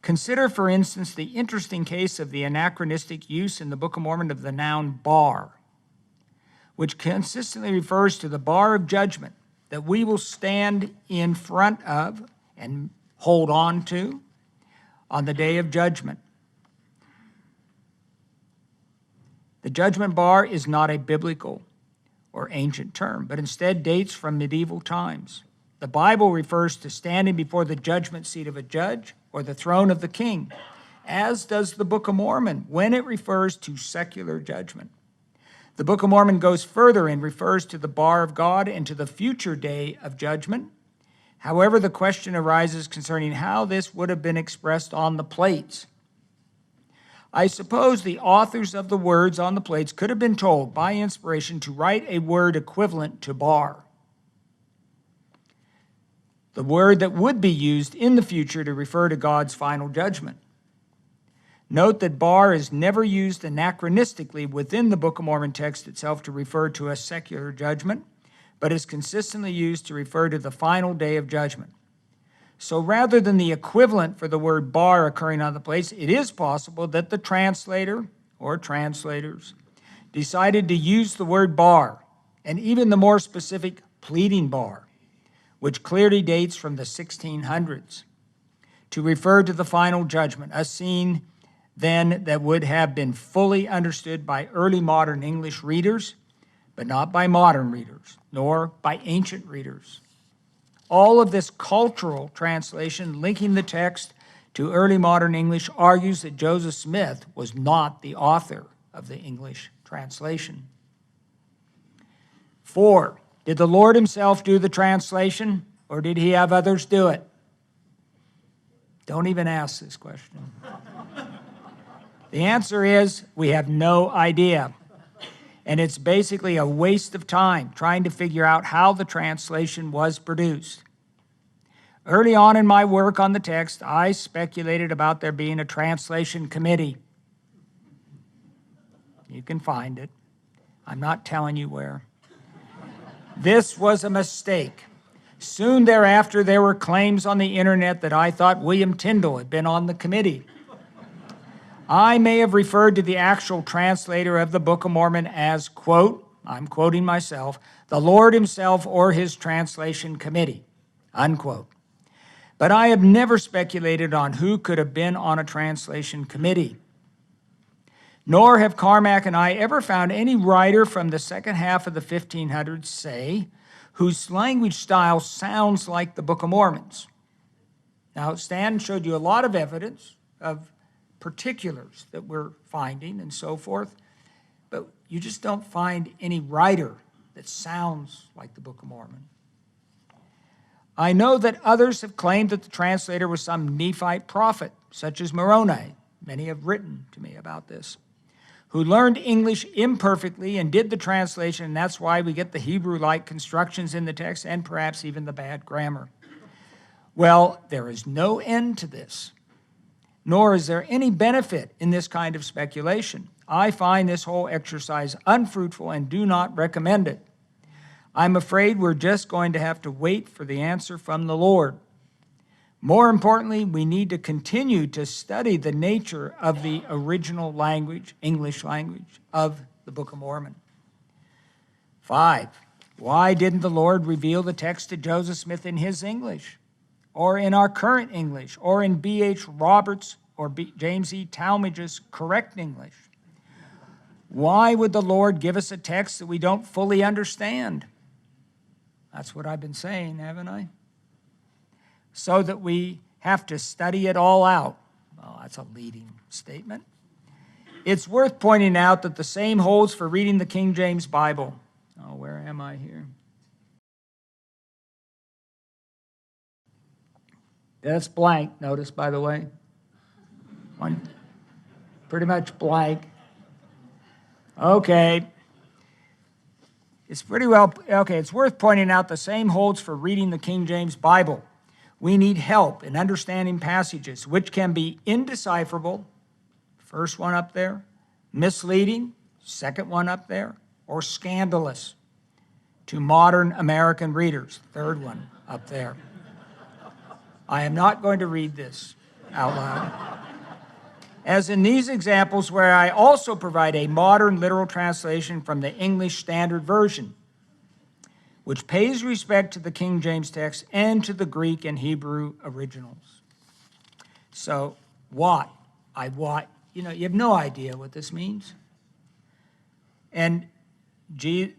Consider, for instance, the interesting case of the anachronistic use in the Book of Mormon of the noun bar, which consistently refers to the bar of judgment that we will stand in front of and hold on to on the day of judgment. The judgment bar is not a biblical or ancient term, but instead dates from medieval times. The Bible refers to standing before the judgment seat of a judge or the throne of the king, as does the Book of Mormon when it refers to secular judgment. The Book of Mormon goes further and refers to the bar of God and to the future day of judgment. However, the question arises concerning how this would have been expressed on the plates. I suppose the authors of the words on the plates could have been told by inspiration to write a word equivalent to bar, the word that would be used in the future to refer to God's final judgment. Note that bar is never used anachronistically within the Book of Mormon text itself to refer to a secular judgment, but is consistently used to refer to the final day of judgment. So rather than the equivalent for the word bar occurring on the plates, it is possible that the translator or translators decided to use the word bar, and even the more specific pleading bar, which clearly dates from the 1600s, to refer to the final judgment, a scene then that would have been fully understood by early modern English readers, but not by modern readers, nor by ancient readers. All of this cultural translation linking the text to early modern English argues that Joseph Smith was not the author of the English translation. 4, did the Lord himself do the translation, or did he have others do it? Don't even ask this question. The answer is we have no idea. And it's basically a waste of time trying to figure out how the translation was produced. Early on in my work on the text, I speculated about there being a translation committee. You can find it. I'm not telling you where. This was a mistake. Soon thereafter, there were claims on the internet that I thought William Tyndale had been on the committee. I may have referred to the actual translator of the Book of Mormon as, quote, I'm quoting myself, the Lord himself or his translation committee, unquote. But I have never speculated on who could have been on a translation committee. Nor have Carmack and I ever found any writer from the second half of the 1500s, say, whose language style sounds like the Book of Mormon's. Now, Stan showed you a lot of evidence of particulars that we're finding and so forth, but you just don't find any writer that sounds like the Book of Mormon. I know that others have claimed that the translator was some Nephite prophet, such as Moroni. Many have written to me about this, who learned English imperfectly and did the translation, and that's why we get the Hebrew-like constructions in the text and perhaps even the bad grammar. Well, there is no end to this, nor is there any benefit in this kind of speculation. I find this whole exercise unfruitful and do not recommend it. I'm afraid we're just going to have to wait for the answer from the Lord. More importantly, we need to continue to study the nature of the original language, English language, of the Book of Mormon. 5, why didn't the Lord reveal the text to Joseph Smith in his English, or in our current English, or in B.H. Roberts or James E. Talmage's correct English? Why would the Lord give us a text that we don't fully understand? That's what I've been saying, haven't I? So that we have to study it all out. Well, that's a leading statement. It's worth pointing out that the same holds for reading the King James Bible. Oh, where am I here? That's blank, notice, by the way. One, pretty much blank. Okay. It's worth pointing out the same holds for reading the King James Bible. We need help in understanding passages which can be indecipherable, first one up there, misleading, second one up there, or scandalous to modern American readers, third one up there. I am not going to read this out loud. As in these examples where I also provide a modern literal translation from the English Standard Version, which pays respect to the King James text and to the Greek and Hebrew originals. So, what? You have no idea what this means. And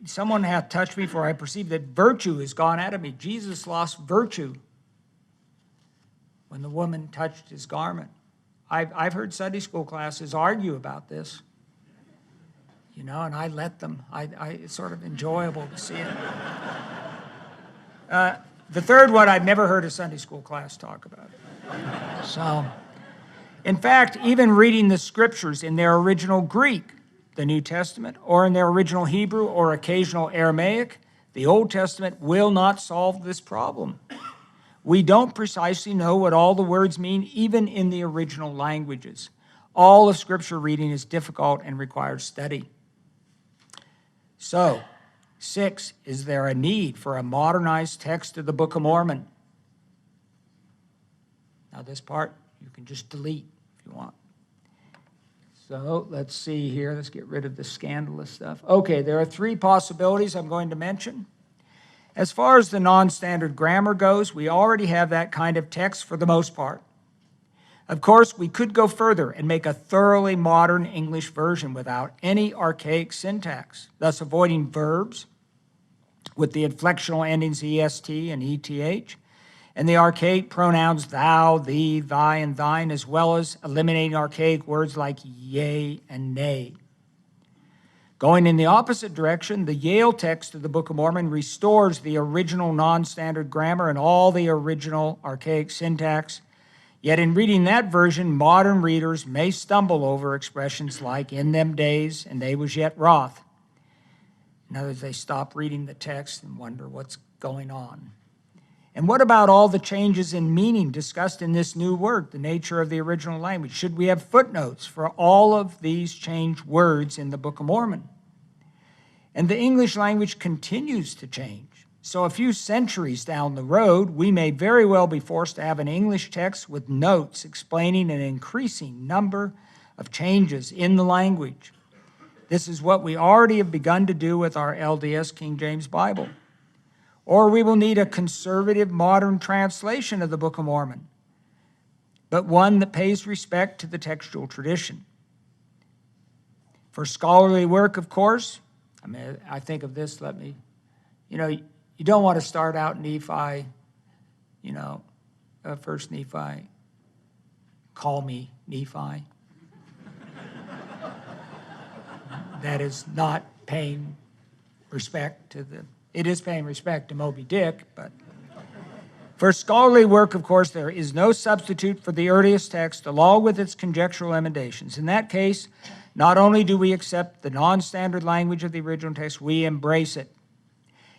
someone hath touched me, for I perceive that virtue is gone out of me. Jesus lost virtue when the woman touched his garment. I've heard Sunday school classes argue about this. and I let them. It's sort of enjoyable to see it. The third one I've never heard a Sunday school class talk about. So, in fact, even reading the scriptures in their original Greek, the New Testament, or in their original Hebrew or occasional Aramaic, the Old Testament will not solve this problem. We don't precisely know what all the words mean, even in the original languages. All of Scripture reading is difficult and requires study. So, 6, is there a need for a modernized text of the Book of Mormon? Now this part, you can just delete if you want. So let's see here. Let's get rid of the scandalous stuff. Okay, there are 3 possibilities I'm going to mention. As far as the non-standard grammar goes, we already have that kind of text for the most part. Of course, we could go further and make a thoroughly modern English version without any archaic syntax, thus avoiding verbs with the inflectional endings est and eth, and the archaic pronouns thou, thee, thy, and thine, as well as eliminating archaic words like yea and nay. Going in the opposite direction, the Yale text of the Book of Mormon restores the original non-standard grammar and all the original archaic syntax. Yet in reading that version, modern readers may stumble over expressions like in them days and they was yet wroth. In other words, they stop reading the text and wonder what's going on. And what about all the changes in meaning discussed in this new work, the nature of the original language? Should we have footnotes for all of these changed words in the Book of Mormon? And the English language continues to change. So a few centuries down the road, we may very well be forced to have an English text with notes explaining an increasing number of changes in the language. This is what we already have begun to do with our LDS King James Bible. Or we will need a conservative modern translation of the Book of Mormon, but one that pays respect to the textual tradition. For scholarly work, of course, I think of this, you don't want to start out Nephi, first Nephi, call me Nephi. That is not paying respect to it is paying respect to Moby Dick, but for scholarly work, of course, there is no substitute for the earliest text along with its conjectural emendations. In that case, not only do we accept the non-standard language of the original text, we embrace it.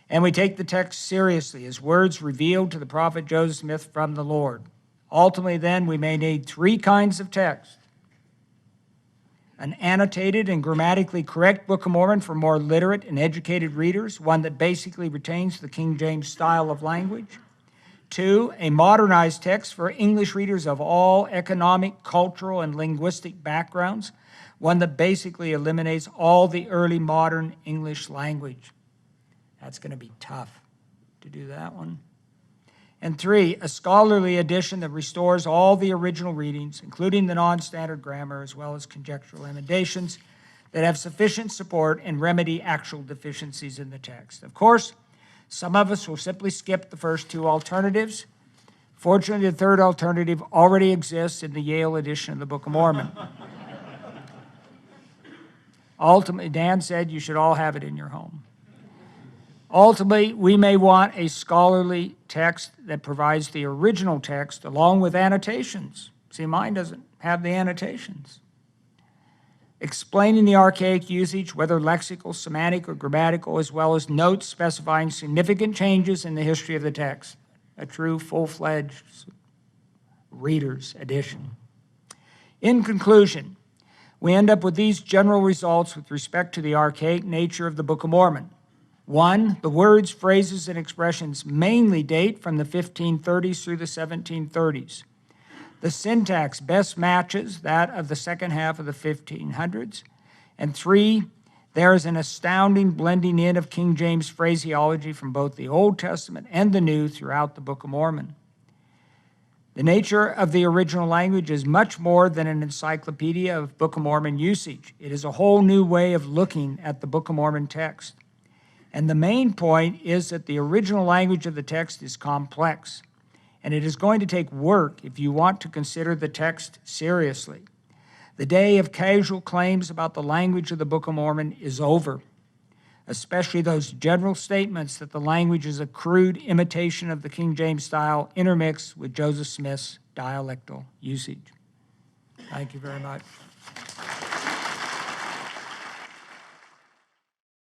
And we take the text seriously as words revealed to the prophet Joseph Smith from the Lord. Ultimately, then, we may need 3 kinds of text. An annotated and grammatically correct Book of Mormon for more literate and educated readers, one that basically retains the King James style of language. 2, a modernized text for English readers of all economic, cultural, and linguistic backgrounds, one that basically eliminates all the early modern English language. That's going to be tough to do that one. And 3, a scholarly edition that restores all the original readings, including the non-standard grammar, as well as conjectural emendations that have sufficient support and remedy actual deficiencies in the text. Of course, some of us will simply skip the first 2 alternatives. Fortunately, the third alternative already exists in the Yale edition of the Book of Mormon. Ultimately, Dan said you should all have it in your home. Ultimately, we may want a scholarly text that provides the original text along with annotations. See, mine doesn't have the annotations. Explaining the archaic usage, whether lexical, semantic, or grammatical, as well as notes specifying significant changes in the history of the text. A true, full-fledged reader's edition. In conclusion, we end up with these general results with respect to the archaic nature of the Book of Mormon. 1, the words, phrases, and expressions mainly date from the 1530s through the 1730s. The syntax best matches that of the second half of the 1500s. And 3, there is an astounding blending in of King James phraseology from both the Old Testament and the New throughout the Book of Mormon. The nature of the original language is much more than an encyclopedia of Book of Mormon usage. It is a whole new way of looking at the Book of Mormon text. And the main point is that the original language of the text is complex, and it is going to take work if you want to consider the text seriously. The day of casual claims about the language of the Book of Mormon is over, especially those general statements that the language is a crude imitation of the King James style intermixed with Joseph Smith's dialectal usage. Thank you very much.